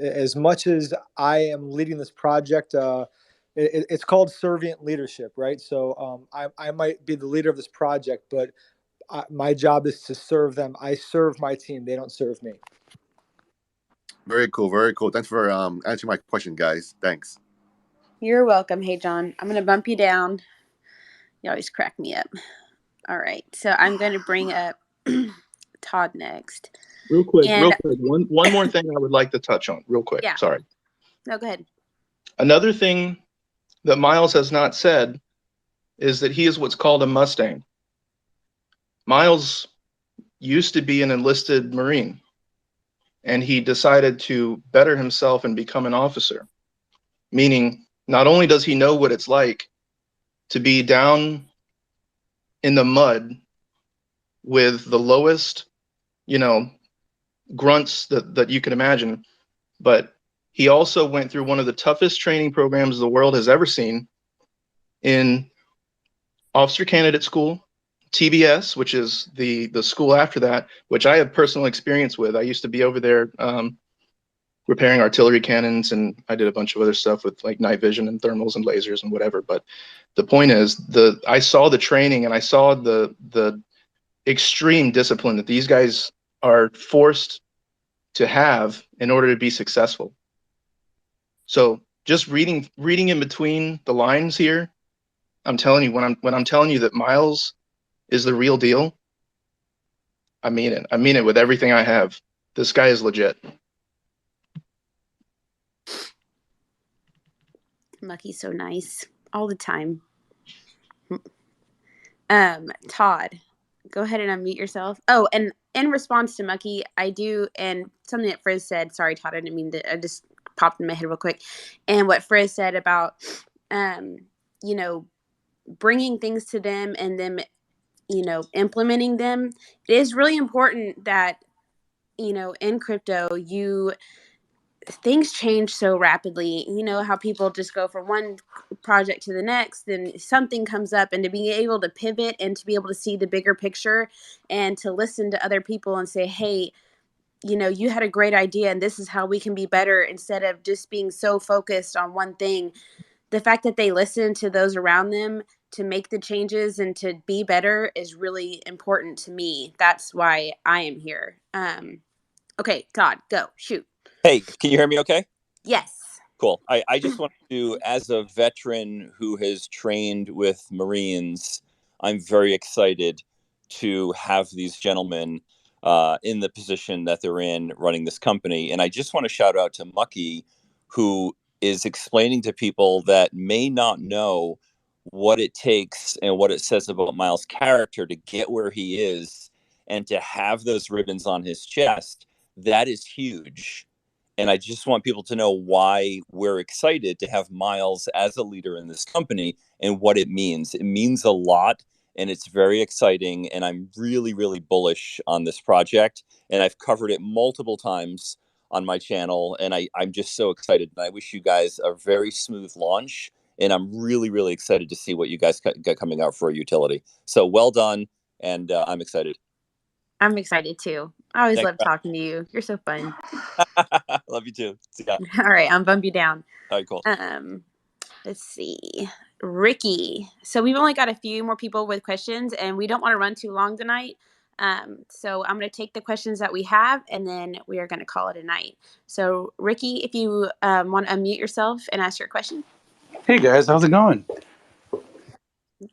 As much as I am leading this project, it's called servient leadership, right? So I might be the leader of this project, but my job is to serve them. I serve my team. They don't serve me. very cool. Very cool. Thanks for answering my question, guys. Thanks. You're welcome. Hey, John, I'm going to bump you down. You always crack me up. All right. So I'm going to bring up Todd next. Real quick. One more thing I would like to touch on real quick. Yeah. Sorry. No, go ahead. Another thing that Miles has not said is that he is what's called a Mustang. Miles used to be an enlisted Marine, and he decided to better himself and become an officer, meaning not only does he know what it's like to be down in the mud with the lowest, grunts that you can imagine, but he also went through one of the toughest training programs the world has ever seen in Officer Candidate School, TBS, which is the school after that, which I have personal experience with. I used to be over there, repairing artillery cannons, and I did a bunch of other stuff with like night vision and thermals and lasers and whatever. But the point is, I saw the training and I saw the extreme discipline that these guys are forced to have in order to be successful. So just reading in between the lines here, I'm telling you, when I'm telling you that Miles is the real deal, I mean it. I mean it with everything I have. This guy is legit. Lucky's so nice all the time. Todd, go ahead and unmute yourself. Oh, and in response to Mucky, I do, and something that Frizz said, sorry, Todd, I didn't mean to, I just popped in my head real quick. And what Frizz said about, you know, bringing things to them and them, you know, implementing them. It is really important that, you know, in crypto, things change so rapidly. You know how people just go from one project to the next, then something comes up, and to be able to pivot and to be able to see the bigger picture and to listen to other people and say, hey, you know, you had a great idea and this is how we can be better, instead of just being so focused on one thing. The fact that they listen to those around them to make the changes and to be better is really important to me. That's why I am here. Okay, Todd, go, shoot. Hey, can you hear me okay? Yes. Cool. I just want to, as a veteran who has trained with Marines, I'm very excited to have these gentlemen in the position that they're in running this company. And I just want to shout out to Mucky, who is explaining to people that may not know what it takes and what it says about Miles' character to get where he is and to have those ribbons on his chest. That is huge. And I just want people to know why we're excited to have Miles as a leader in this company and what it means. It means a lot, and it's very exciting. And I'm really, really bullish on this project. And I've covered it multiple times on my channel. And I'm just so excited. And I wish you guys a very smooth launch. And I'm really, really excited to see what you guys got coming out for a utility. So well done. And I'm excited. I'm excited too. I always Thanks, love talking to you. You're so fun. Love you too. See ya. All right, I'm bump you down. All right, cool. Let's see. Ricky. So we've only got a few more people with questions, and we don't want to run too long tonight. So I'm going to take the questions that we have, and then we are going to call it a night. So Ricky, if you want to unmute yourself and ask your question. Hey guys, how's it going?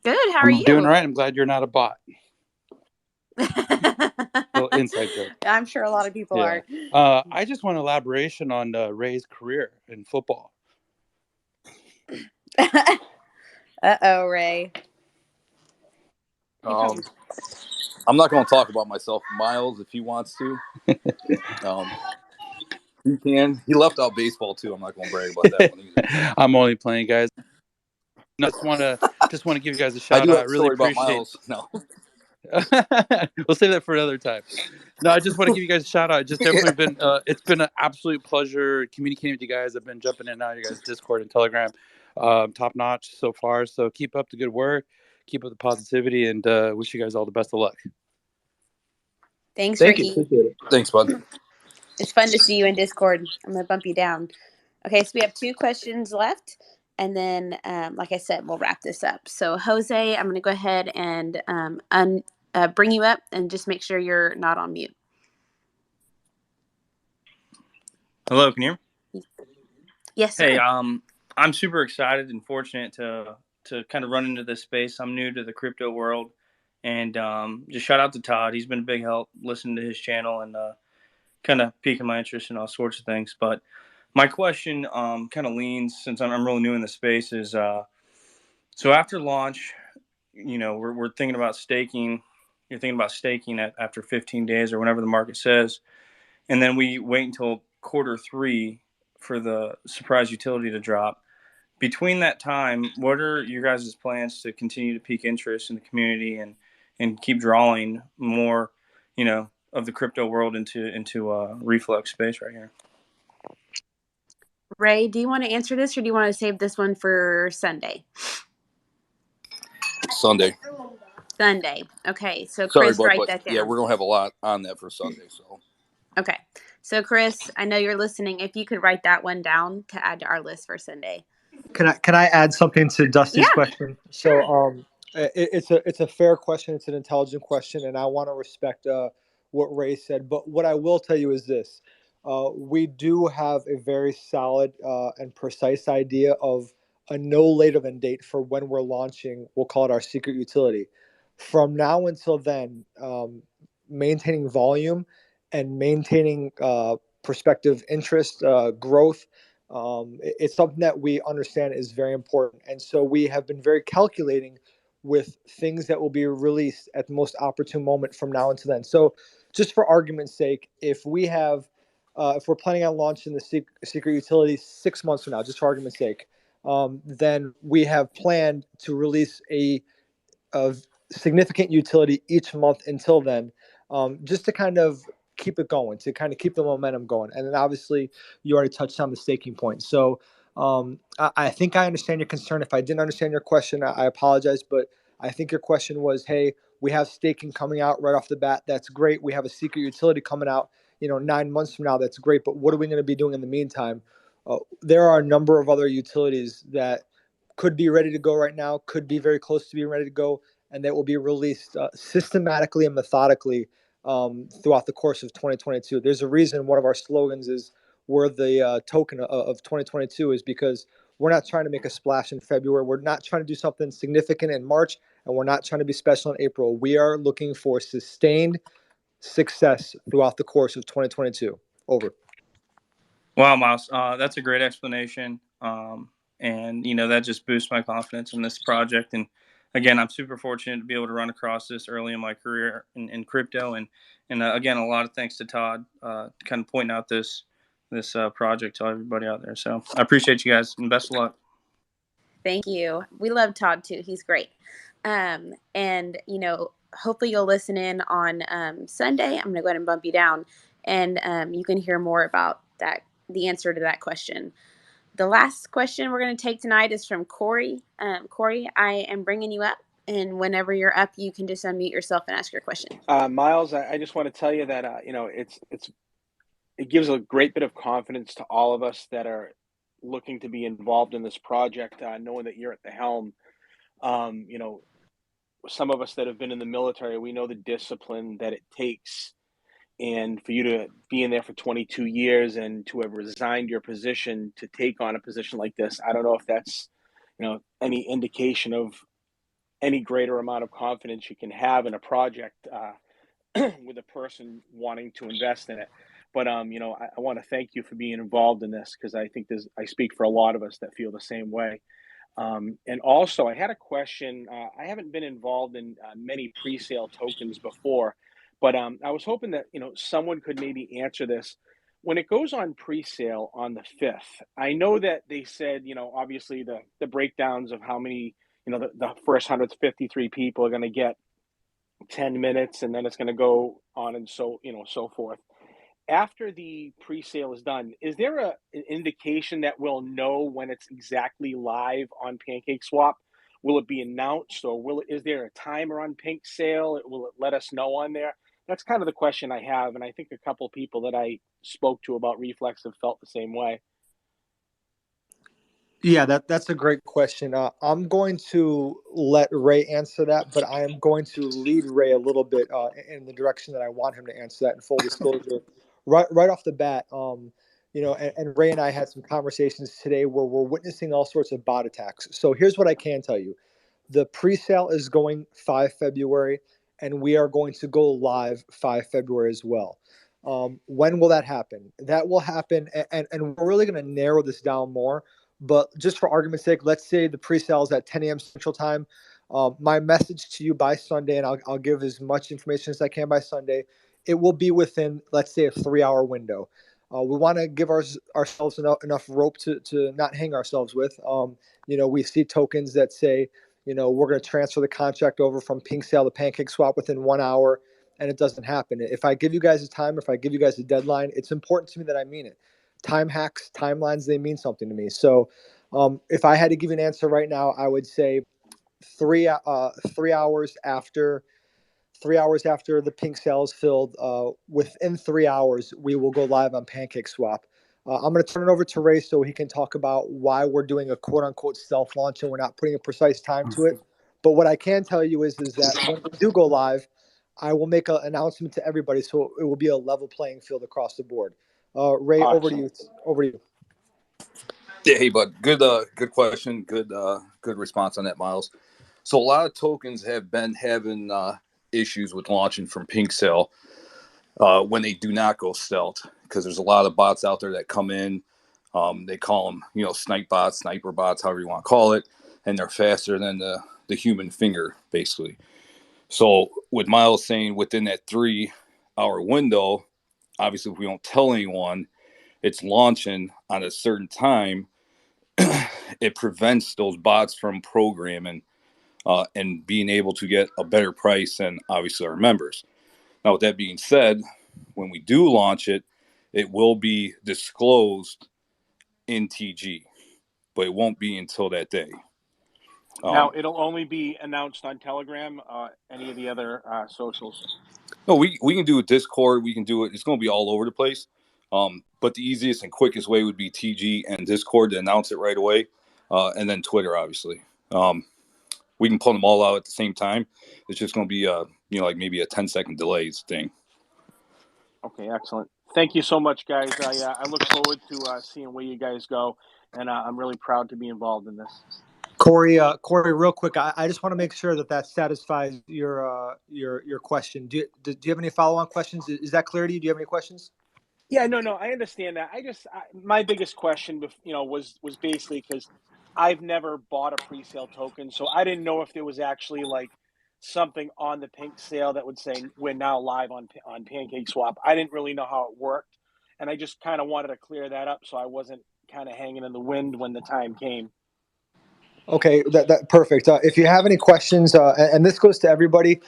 Good. How are you? Doing all right. I'm glad you're not a bot. Little inside joke. I'm sure a lot of people are. I just want elaboration on Ray's career in football. Uh-oh, Ray. I'm not going to talk about myself. Miles, if he wants to, he can. He left out baseball too. I'm not going to brag about that one either. I'm only playing, guys. I just want to give you guys a shout I do out. have I a really story about appreciate. Miles. No. We'll save that for another time. No, I just want to give you guys a shout out. Just definitely been it's been an absolute pleasure communicating with you guys. I've been jumping in and out of your guys' Discord and Telegram. Top notch so far. So keep up the good work, keep up the positivity, and wish you guys all the best of luck. Thanks, Thank Ricky. you. Appreciate it. Thanks, bud. It's fun to see you in Discord. I'm going to bump you down. Okay, so we have 2 questions left. And then, like I said, we'll wrap this up. So, Jose, I'm going to go ahead and bring you up and just make sure you're not on mute. Hello, can you hear me? Yes, sir. Hey, I'm super excited and fortunate to kind of run into this space. I'm new to the crypto world, and just shout out to Todd. He's been a big help listening to his channel and kind of piquing my interest in all sorts of things. But my question kind of leans, since I'm really new in the space, is so after launch, you know, we're thinking about staking. You're thinking about staking after 15 days or whenever the market says, and then we wait until Q3 for the surprise utility to drop. Between that time, what are your guys' plans to continue to pique interest in the community and keep drawing more, you know, of the crypto world into Reflex space right here? Ray, do you want to answer this, or do you want to save this one for Sunday? Sunday. Sunday. Okay, so Sorry, Chris, bud, write but that down. yeah, we're going to have a lot on that for Sunday. So. Okay, So, Chris, I know you're listening. If you could write that one down to add to our list for Sunday. Can I add something to Dusty's Yeah, question? sure. So it's a fair question. It's an intelligent question, and I want to respect what Ray said. But what I will tell you is this: we do have a very solid and precise idea of a no later than date for when we're launching. We'll call it our secret utility. From now until then, maintaining volume and maintaining prospective interest, growth. It's something that we understand is very important. And so we have been very calculating with things that will be released at the most opportune moment from now until then. So just for argument's sake, if we're planning on launching the secret utility 6 months from now, just for argument's sake, then we have planned to release of significant utility each month until then, just to kind of keep it going, to kind of keep the momentum going. And then obviously you already touched on the staking point. So I think I understand your concern. If I didn't understand your question, I apologize, but I think your question was, hey, we have staking coming out right off the bat. That's great. We have a secret utility coming out, 9 months from now. That's great. But what are we going to be doing in the meantime? There are a number of other utilities that could be ready to go right now, could be very close to being ready to go, and that will be released systematically and methodically throughout the course of 2022. There's a reason one of our slogans is we're the token of 2022 is because we're not trying to make a splash in February. We're not trying to do something significant in March, and we're not trying to be special in April. We are looking for sustained success throughout the course of 2022. Over. Wow, Miles, that's a great explanation. And that just boosts my confidence in this project. And again, I'm super fortunate to be able to run across this early in my career in crypto. And again, a lot of thanks to Todd, kind of pointing out this project to everybody out there. So I appreciate you guys, and best of luck. Thank you. We love Todd too. He's great. And hopefully you'll listen in on Sunday. I'm going to go ahead and bump you down, and you can hear more about that, the answer to that question. The last question we're going to take tonight is from Corey. Corey, I am bringing you up, and whenever you're up, you can just unmute yourself and ask your question. Miles, I just want to tell you that it gives a great bit of confidence to all of us that are looking to be involved in this project, knowing that you're at the helm. Some of us that have been in the military, we know the discipline that it takes. And for you to be in there for 22 years and to have resigned your position to take on a position like this, I don't know if that's, any indication of any greater amount of confidence you can have in a project with a person wanting to invest in it. But I want to thank you for being involved in this, because I think I speak for a lot of us that feel the same way. And also, I had a question. I haven't been involved in many pre-sale tokens before, but I was hoping that someone could maybe answer this. When it goes on pre-sale on the 5th, I know that they said, obviously the breakdowns of how many, the first 153 people are going to get 10 minutes, and then it's going to go on and so forth. After the pre-sale is done, is there an indication that we'll know when it's exactly live on PancakeSwap? Will it be announced, or is there a timer on Pink Sale? Will it let us know on there? That's kind of the question I have, and I think a couple people that I spoke to about Reflex have felt the same way. Yeah, that's a great question. I'm going to let Ray answer that, but I am going to lead Ray a little bit in the direction that I want him to answer that. In full disclosure, right off the bat, and Ray and I had some conversations today where we're witnessing all sorts of bot attacks. So here's what I can tell you: the pre-sale is going 5 February, and we are going to go live 5 February as well. When will that happen? That will happen, and we're really going to narrow this down more. But just for argument's sake, let's say the pre-sale is at 10 a.m. Central Time. My message to you by Sunday, and I'll give as much information as I can by Sunday, it will be within, let's say, a 3-hour window. We want to give ourselves enough rope to not hang ourselves with. We see tokens that say, we're going to transfer the contract over from Pink Sale to PancakeSwap within 1 hour, and it doesn't happen. If I give you guys a time, if I give you guys a deadline, it's important to me that I mean it. Time hacks, timelines, they mean something to me. So if I had to give an answer right now, I would say 3 hours after 3 hours after the pink sale is filled, within 3 hours, we will go live on PancakeSwap. I'm going to turn it over to Ray so he can talk about why we're doing a quote unquote stealth launch and we're not putting a precise time to it. But what I can tell you is that when we do go live, I will make an announcement to everybody so it will be a level playing field across the board. Ray, over to you. Over to you. Yeah, hey, bud. Good question. Good response on that, Miles. So a lot of tokens have been having issues with launching from pink sale when they do not go stealth, because there's a lot of bots out there that come in. They call them, sniper bots, however you want to call it, and they're faster than the human finger, basically. So with Miles saying within that 3-hour window, obviously if we don't tell anyone it's launching on a certain time, it prevents those bots from programming and being able to get a better price than obviously our members. Now, with that being said, when we do launch it, it will be disclosed in TG, but it won't be until that day. Now, it'll only be announced on Telegram, any of the other socials. No, we can do it Discord. We can do it. It's going to be all over the place. But the easiest and quickest way would be TG and Discord to announce it right away, and then Twitter, obviously. We can pull them all out at the same time. It's just going to be, like maybe a 10-second delays thing. Okay, excellent. Thank you so much, guys. I look forward to seeing where you guys go, and I'm really proud to be involved in this. Corey, real quick, I just want to make sure that satisfies your question. Do you have any follow-on questions? Is that clear to you? Do you have any questions? Yeah, no, I understand that. My biggest question, was basically because I've never bought a pre-sale token, so I didn't know if there was actually like something on the pink sale that would say we're now live on PancakeSwap. I didn't really know how it worked, and I just kind of wanted to clear that up so I wasn't kind of hanging in the wind when the time came. Okay, that perfect. If you have any questions, and this goes to everybody,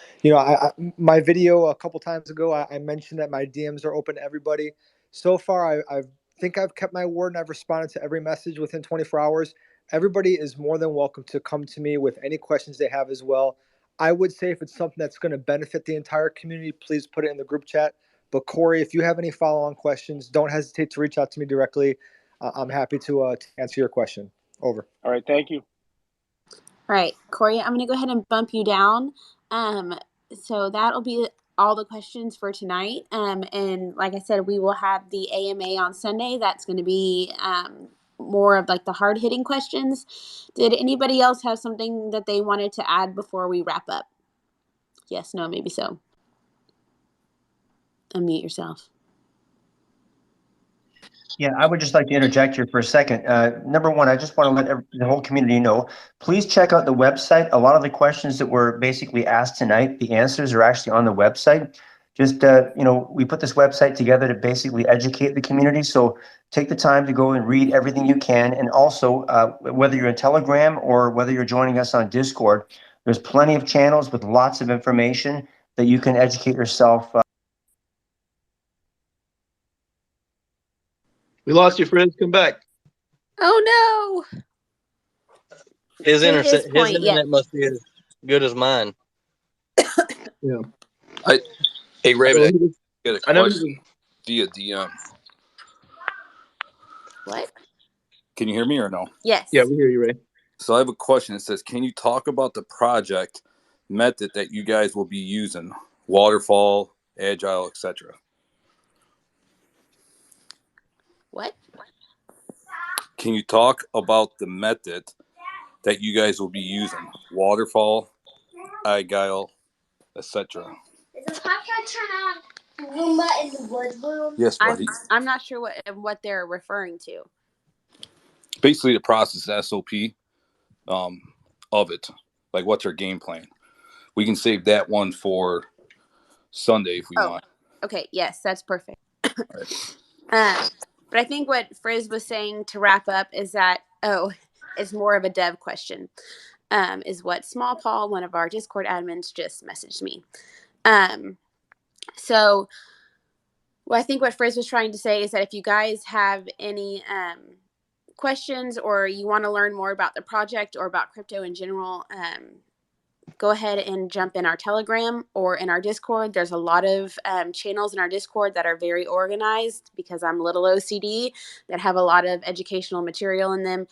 my video a couple times ago, I mentioned that my DMs are open to everybody. So far, I think I've kept my word and I've responded to every message within 24 hours. Everybody is more than welcome to come to me with any questions they have as well. I would say if it's something that's going to benefit the entire community, please put it in the group chat. But Corey, if you have any follow-on questions, don't hesitate to reach out to me directly. I'm happy to answer your question. Over. All right, thank you. All right, Corey, I'm going to go ahead and bump you down. So that'll be all the questions for tonight. And like I said, we will have the AMA on Sunday. That's going to be more of like the hard-hitting questions. Did anybody else have something that they wanted to add before we wrap up? Yes, no, maybe so. Unmute yourself. Yeah, I would just like to interject here for a second. Number one, I just want to let the whole community know, please check out the website. A lot of the questions that were basically asked tonight, the answers are actually on the website. Just, we put this website together to basically educate the community. So take the time to go and read everything you can. And also, whether you're in Telegram or whether you're joining us on Discord, there's plenty of channels with lots of information that you can educate yourself. We lost you, friends. Come back. Oh, no. His To internet, his point, his internet must be as good as mine. Yeah. Hey, Raven, I get a I never question via DM. What? Can you hear me or no? Yes. Yeah, we hear you, Ray. So I have a question. It says, can you talk about the project method that you guys will be using? Waterfall, agile, etc. What? Can you talk about the method that you guys will be using? Waterfall, agile, etc. Is the flashlight turn on Roomba in the wood room? Yes, buddy. I'm not sure what they're referring to. Basically, the process SOP of it, like what's our game plan. We can save that one for Sunday if we want. Okay, yes, that's perfect. Right. But I think what Frizz was saying to wrap up is that, it's more of a dev question, is what Small Paul, one of our Discord admins, just messaged me. So I think what Frizz was trying to say is that if you guys have any questions or you want to learn more about the project or about crypto in general, go ahead and jump in our Telegram or in our Discord. There's a lot of channels in our Discord that are very organized, because I'm a little OCD, that have a lot of educational material in them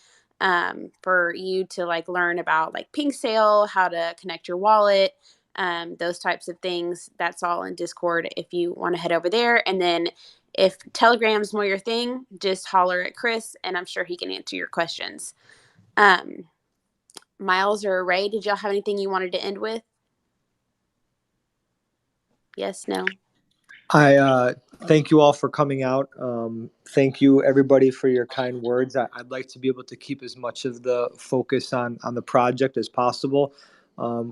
for you to like learn about like pink sale, how to connect your wallet, those types of things. That's all in Discord if you want to head over there. And then if Telegram's more your thing, just holler at Chris and I'm sure he can answer your questions. Miles or Ray, did y'all have anything you wanted to end with? Yes, no? I thank you all for coming out. Thank you, everybody, for your kind words. I'd like to be able to keep as much of the focus on the project as possible.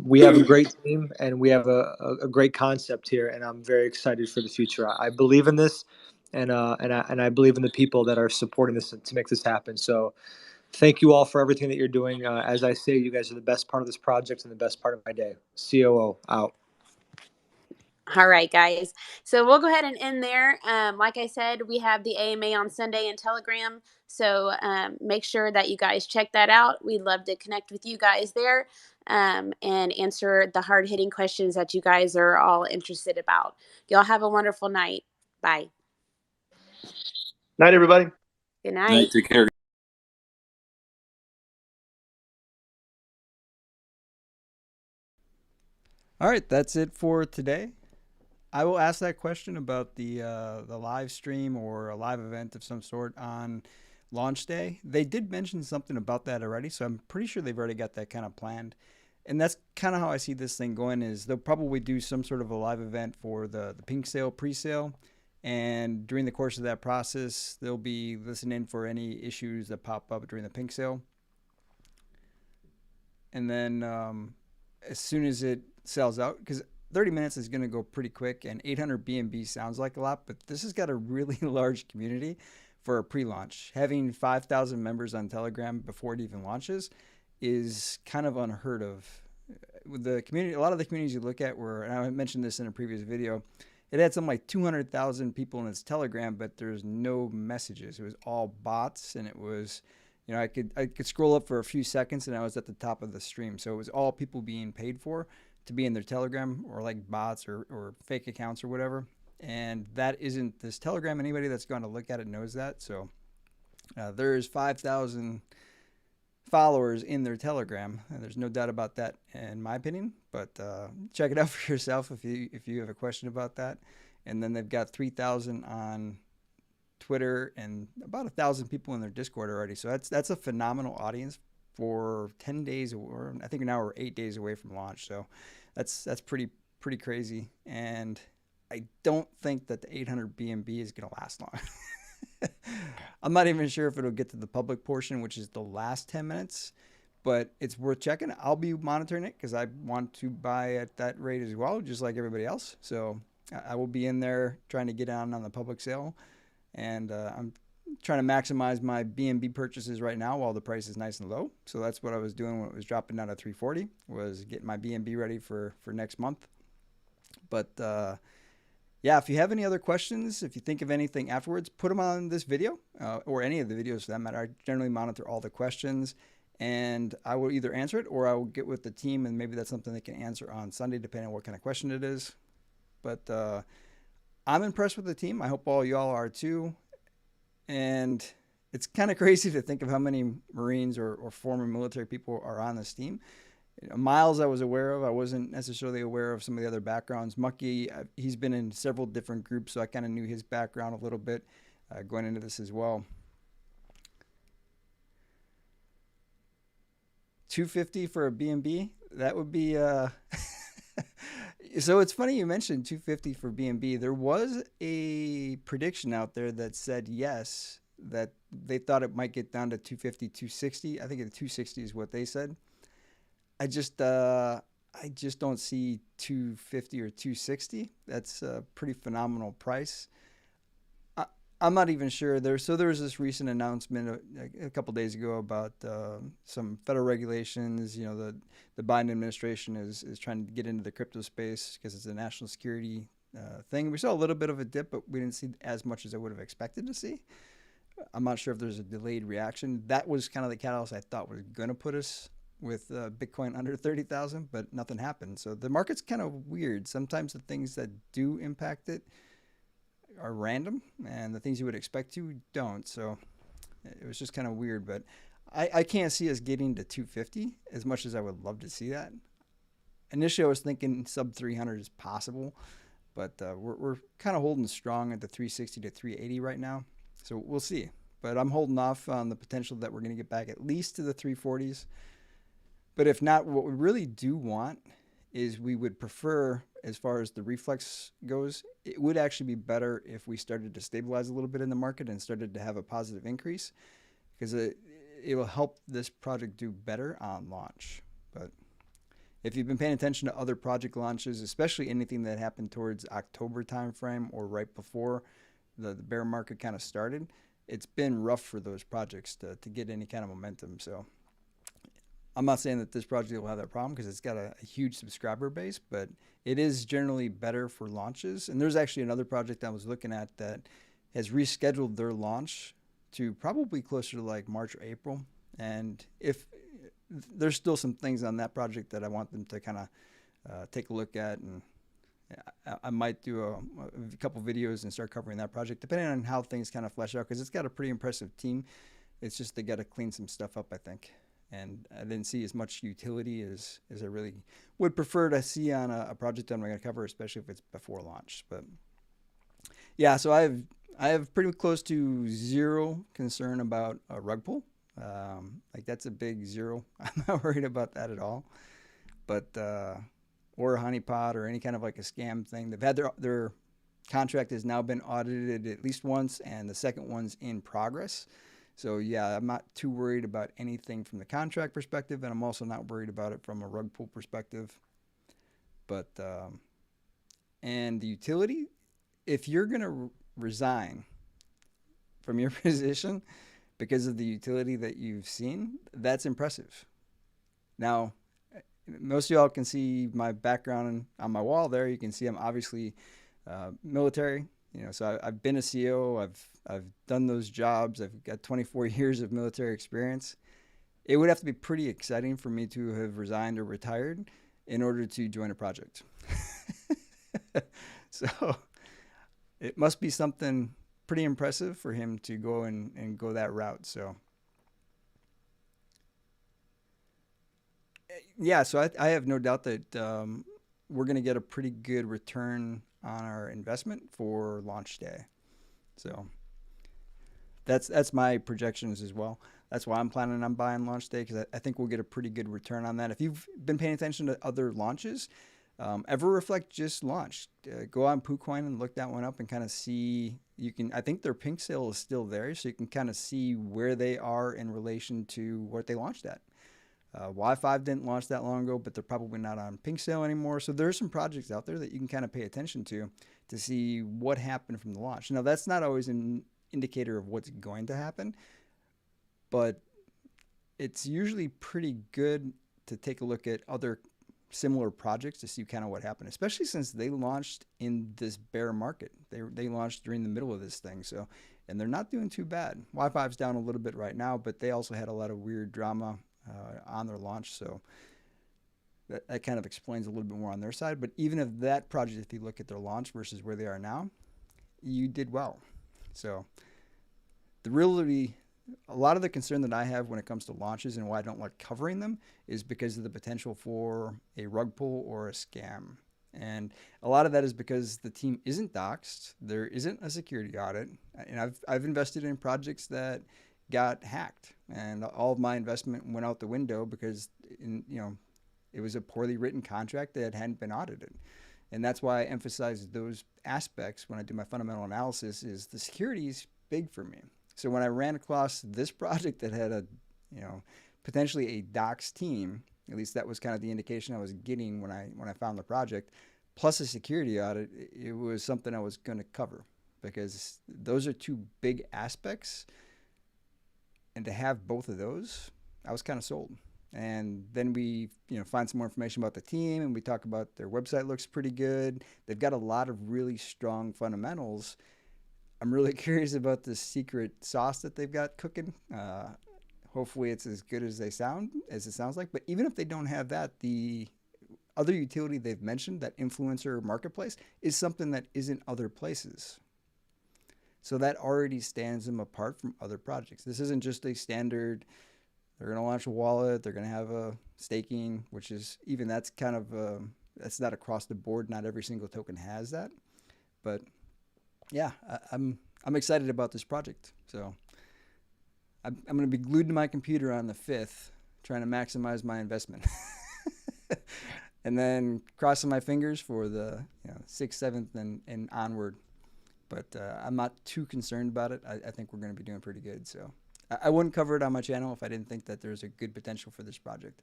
We have a great team and we have a great concept here, and I'm very excited for the future. I believe in this, and I believe in the people that are supporting this to make this happen. So thank you all for everything that you're doing. As I say, you guys are the best part of this project and the best part of my day. COO out. All right, guys. So we'll go ahead and end there. Like I said, we have the AMA on Sunday in Telegram. So make sure that you guys check that out. We'd love to connect with you guys there and answer the hard-hitting questions that you guys are all interested about. Y'all have a wonderful night. Bye. Night, everybody. Good night. Take care. All right, that's it for today. I will ask that question about the live stream or a live event of some sort on launch day. They did mention something about that already, so I'm pretty sure they've already got that kind of planned. And that's kind of how I see this thing going, is they'll probably do some sort of a live event for the pink sale pre-sale. And during the course of that process, they'll be listening for any issues that pop up during the pink sale. And then as soon as it sells out, because 30 minutes is going to go pretty quick, and 800 B&B sounds like a lot, but this has got a really large community for a pre-launch. Having 5,000 members on Telegram before it even launches is kind of unheard of. With the community, a lot of the communities you look at were, and I mentioned this in a previous video, it had something like 200,000 people in its Telegram, but there's no messages. It was all bots, and it was, I could scroll up for a few seconds, and I was at the top of the stream. So it was all people being paid for to be in their Telegram, or like bots or fake accounts or whatever. And that isn't this Telegram. Anybody that's going to look at it knows that. So there's 5,000 followers in their Telegram, and there's no doubt about that in my opinion. But check it out for yourself if you have a question about that. And then they've got 3,000 on Twitter and about 1,000 people in their Discord already. So that's a phenomenal audience for 10 days, or I think now we're 8 days away from launch. So that's pretty crazy. And I don't think that the 800 BNB is going to last long. I'm not even sure if it'll get to the public portion, which is the last 10 minutes, but it's worth checking. I'll be monitoring it because I want to buy at that rate as well, just like everybody else. So I will be in there trying to get on the public sale. And I'm trying to maximize my BNB purchases right now while the price is nice and low. So that's what I was doing when it was dropping down to 340, was getting my BNB ready for next month. But yeah, if you have any other questions, if you think of anything afterwards, put them on this video or any of the videos for that matter. I generally monitor all the questions, and I will either answer it or I will get with the team, and maybe that's something they can answer on Sunday, depending on what kind of question it is. But I'm impressed with the team. I hope all y'all are too. And it's kind of crazy to think of how many Marines or former military people are on this team. Miles I was aware of. I wasn't necessarily aware of some of the other backgrounds. Mucky, he's been in several different groups, so I kind of knew his background a little bit going into this as well. 250 for a BNB, that would be so it's funny you mentioned 250 for BNB. There was a prediction out there that said yes, that they thought it might get down to 250, 260. I think the 260 is what they said. I just don't see 250 or 260. That's a pretty phenomenal price. I'm not even sure. There was this recent announcement a couple days ago about some federal regulations. The Biden administration is trying to get into the crypto space because it's a national security thing. We saw a little bit of a dip, but we didn't see as much as I would have expected to see. I'm not sure if there's a delayed reaction. That was kind of the catalyst I thought was going to put us with Bitcoin under 30,000, but nothing happened. So the market's kind of weird. Sometimes the things that do impact it are random, and the things you would expect to don't. So it was just kind of weird. But I can't see us getting to 250 as much as I would love to see that. Initially, I was thinking sub 300 is possible, but we're kind of holding strong at the 360 to 380 right now. So we'll see. But I'm holding off on the potential that we're going to get back at least to the 340s. But if not, what we really do want is we would prefer, as far as the reflex goes, it would actually be better if we started to stabilize a little bit in the market and started to have a positive increase, because it will help this project do better on launch. But if you've been paying attention to other project launches, especially anything that happened towards October timeframe or right before the bear market kind of started, it's been rough for those projects to get any kind of momentum. So I'm not saying that this project will have that problem because it's got a huge subscriber base, but it is generally better for launches. And there's actually another project I was looking at that has rescheduled their launch to probably closer to like March or April. And if there's still some things on that project that I want them to kind of take a look at, and I might do a couple videos and start covering that project, depending on how things kind of flesh out, because it's got a pretty impressive team. It's just they got to clean some stuff up, I think. And I didn't see as much utility as I really would prefer to see on a project I'm going to cover, especially if it's before launch. But yeah, so I have pretty close to zero concern about a rug pull. Like that's a big zero. I'm not worried about that at all. But or a honeypot or any kind of like a scam thing. They've had their contract has now been audited at least once, and the second one's in progress. So yeah, I'm not too worried about anything from the contract perspective, and I'm also not worried about it from a rug pull perspective. But and the utility, if you're gonna resign from your position because of the utility that you've seen, that's impressive. Now, most of y'all can see my background on my wall there. You can see I'm obviously military. So I've been a CO. I've done those jobs. I've got 24 years of military experience. It would have to be pretty exciting for me to have resigned or retired in order to join a project. So it must be something pretty impressive for him to go and go that route. So yeah, so I have no doubt that we're going to get a pretty good return on our investment for launch day. So that's my projections as well. That's why I'm planning on buying launch day, because I think we'll get a pretty good return on that. If you've been paying attention to other launches, Reflect just launched. Go on PooCoin and look that one up and kind of see. I think their pink sale is still there, so you can kind of see where they are in relation to what they launched at. Y5 didn't launch that long ago, but they're probably not on pink sale anymore. So there's some projects out there that you can kind of pay attention to see what happened from the launch. Now, that's not always an indicator of what's going to happen, but it's usually pretty good to take a look at other similar projects to see kind of what happened, especially since they launched in this bear market. They launched during the middle of this thing, so, and they're not doing too bad. Y5's down a little bit right now, but they also had a lot of weird drama on their launch, so that kind of explains a little bit more on their side. But even if that project, if you look at their launch versus where they are now, you did well. So a lot of the concern that I have when it comes to launches and why I don't like covering them is because of the potential for a rug pull or a scam. And a lot of that is because the team isn't doxed, there isn't a security audit, and I've invested in projects that got hacked, and all of my investment went out the window because it was a poorly written contract that hadn't been audited. And that's why I emphasize those aspects when I do my fundamental analysis. Is the security is big for me. So when I ran across this project that had potentially a doxed team, at least that was kind of the indication I was getting when I found the project, plus a security audit, it was something I was going to cover, because those are two big aspects. And to have both of those, I was kind of sold. And then we, find some more information about the team, and we talk about their website looks pretty good. They've got a lot of really strong fundamentals. I'm really curious about the secret sauce that they've got cooking. hopefully it's as good as it sounds like. But even if they don't have that, the other utility they've mentioned, that influencer marketplace, is something that isn't other places. So that already stands them apart from other projects. This isn't just a standard, they're going to launch a wallet, they're going to have a staking, which is, even that's kind of, that's not across the board. Not every single token has that. But yeah, I'm excited about this project. So I'm going to be glued to my computer on the 5th, trying to maximize my investment. And then crossing my fingers for the 6th, 7th, and onward. But I'm not too concerned about it. I think we're going to be doing pretty good. So I wouldn't cover it on my channel if I didn't think that there's a good potential for this project.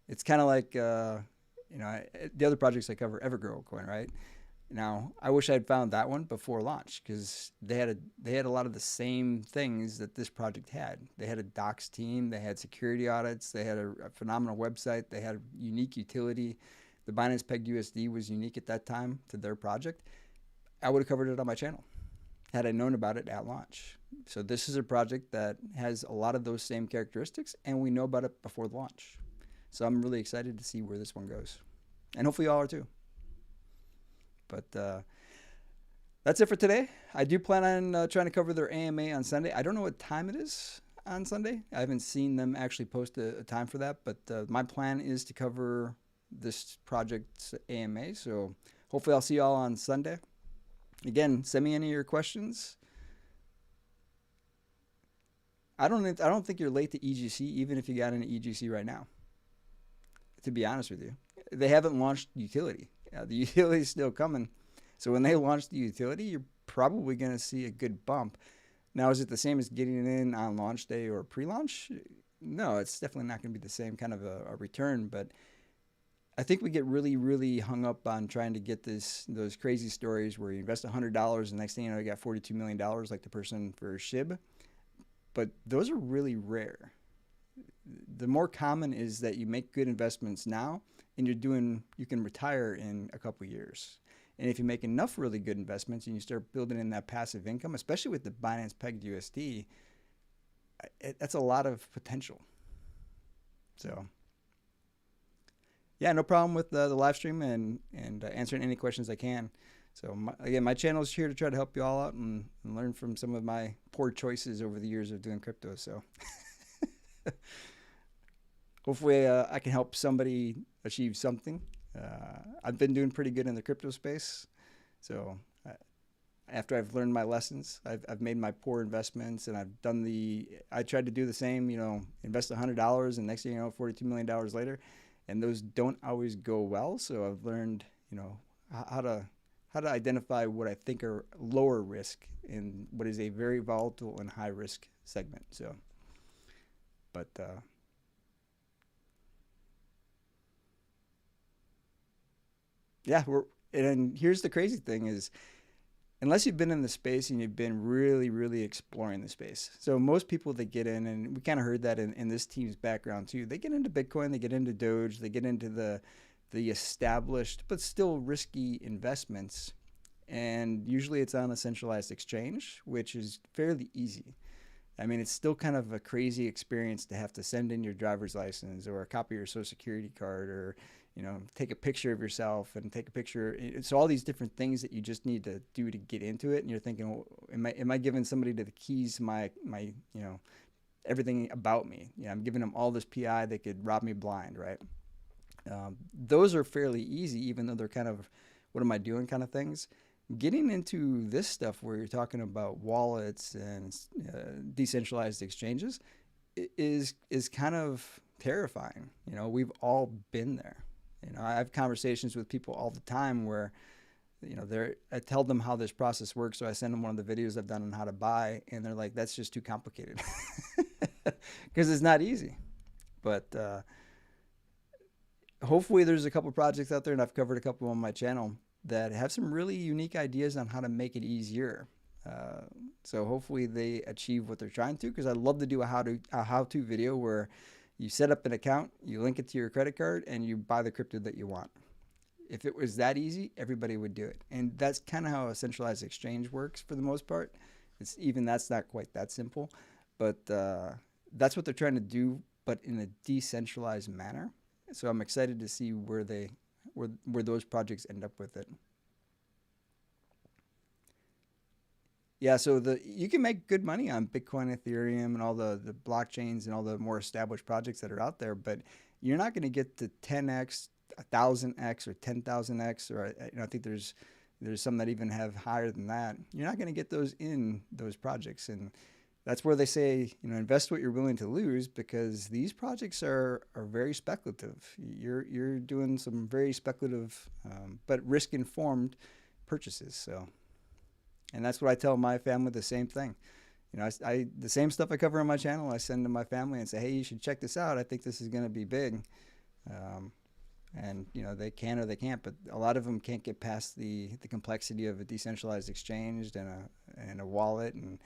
It's kind of like, the other projects I cover, Evergrow Coin, right? Now, I wish I'd found that one before launch, because they had a lot of the same things that this project had. They had a doxed team, they had security audits, they had a phenomenal website, they had a unique utility. The Binance Pegged USD was unique at that time to their project. I would have covered it on my channel had I known about it at launch. So this is a project that has a lot of those same characteristics, and we know about it before the launch. So I'm really excited to see where this one goes. And hopefully y'all are too. But that's it for today. I do plan on trying to cover their AMA on Sunday. I don't know what time it is on Sunday. I haven't seen them actually post a time for that. But my plan is to cover this project's AMA. So hopefully I'll see y'all on Sunday. Again, send me any of your questions. I don't think you're late to EGC, even if you got into EGC right now. To be honest with you, they haven't launched utility. The utility is still coming. So when they launch the utility, you're probably going to see a good bump. Now, is it the same as getting it in on launch day or pre-launch? No, it's definitely not going to be the same kind of a return. But I think we get really, really hung up on trying to get those crazy stories where you invest $100 and next thing you know, you got $42 million, like the person for SHIB. But those are really rare. The more common is that you make good investments now and you can retire in a couple years. And if you make enough really good investments and you start building in that passive income, especially with the Binance Pegged USD, that's a lot of potential. So yeah, no problem with the live stream and answering any questions I can. So again, my channel is here to try to help you all out and learn from some of my poor choices over the years of doing crypto. So hopefully I can help somebody achieve something. I've been doing pretty good in the crypto space. So after I've learned my lessons, I've made my poor investments, and I tried to do the same, invest $100 and next thing you know, $42 million later. And those don't always go well. So I've learned, how to identify what I think are lower risk in what is a very volatile and high risk segment. So, but yeah, and here's the crazy thing is, unless you've been in the space and you've been really, really exploring the space. So most people that get in, and we kind of heard that in this team's background too, they get into Bitcoin, they get into Doge, they get into the established but still risky investments. And usually it's on a centralized exchange, which is fairly easy. I mean, it's still kind of a crazy experience to have to send in your driver's license or a copy of your social security card, or take a picture of yourself and take a picture. It's all these different things that you just need to do to get into it. And you're thinking, well, am I giving somebody the keys to my everything about me? I'm giving them all this PI that could rob me blind, right? Those are fairly easy, even though they're kind of, what am I doing kind of things. Getting into this stuff where you're talking about wallets and decentralized exchanges is kind of terrifying. We've all been there. I have conversations with people all the time where, I tell them how this process works. So I send them one of the videos I've done on how to buy, and they're like, that's just too complicated because it's not easy. But hopefully there's a couple projects out there, and I've covered a couple on my channel, that have some really unique ideas on how to make it easier. So hopefully they achieve what they're trying to, because I'd love to do a how-to video where you set up an account, you link it to your credit card, and you buy the crypto that you want. If it was that easy, everybody would do it. And that's kind of how a centralized exchange works for the most part. That's not quite that simple. But that's what they're trying to do, but in a decentralized manner. So I'm excited to see where those projects end up with it. Yeah, so you can make good money on Bitcoin, Ethereum, and all the blockchains and all the more established projects that are out there, but you're not going to get to 10x, 1,000x, or 10,000x, or I think there's some that even have higher than that. You're not going to get those in those projects, and that's where they say, invest what you're willing to lose, because these projects are very speculative. You're doing some very speculative, but risk informed purchases. So. And that's what I tell my family, the same thing. The same stuff I cover on my channel, I send to my family and say, hey, you should check this out. I think this is going to be big. And they can or they can't, but a lot of them can't get past the complexity of a decentralized exchange and a wallet, and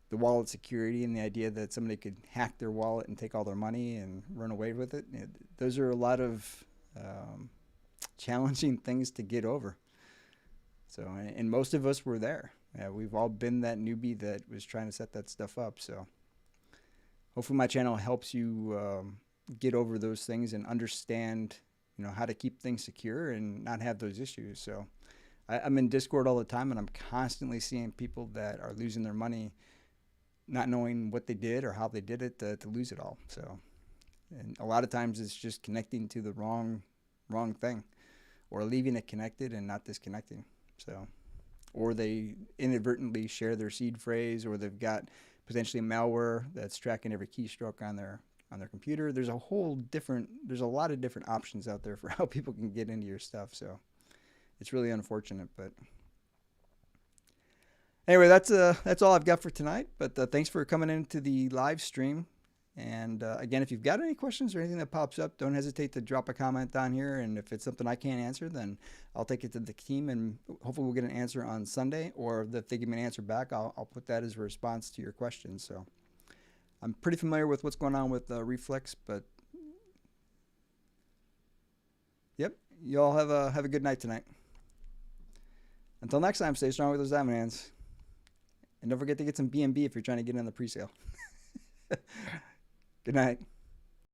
the wallet security, and the idea that somebody could hack their wallet and take all their money and run away with it. Those are a lot of challenging things to get over. So, and most of us were there. We've all been that newbie that was trying to set that stuff up. So hopefully my channel helps you get over those things and understand, how to keep things secure and not have those issues. So I'm in Discord all the time, and I'm constantly seeing people that are losing their money, not knowing what they did or how they did it to lose it all. So, and a lot of times it's just connecting to the wrong thing, or leaving it connected and not disconnecting. So, or they inadvertently share their seed phrase, or they've got potentially malware that's tracking every keystroke on their computer. There's a lot of different options out there for how people can get into your stuff. So it's really unfortunate, but anyway, that's all I've got for tonight. But thanks for coming into the live stream. And again, if you've got any questions or anything that pops up, don't hesitate to drop a comment down here. And if it's something I can't answer, then I'll take it to the team, and hopefully we'll get an answer on Sunday. Or if they give me an answer back, I'll put that as a response to your question. So I'm pretty familiar with what's going on with Reflex, but yep, you all have a good night tonight. Until next time, stay strong with those diamond hands, and don't forget to get some BNB if you're trying to get in the presale. Good night.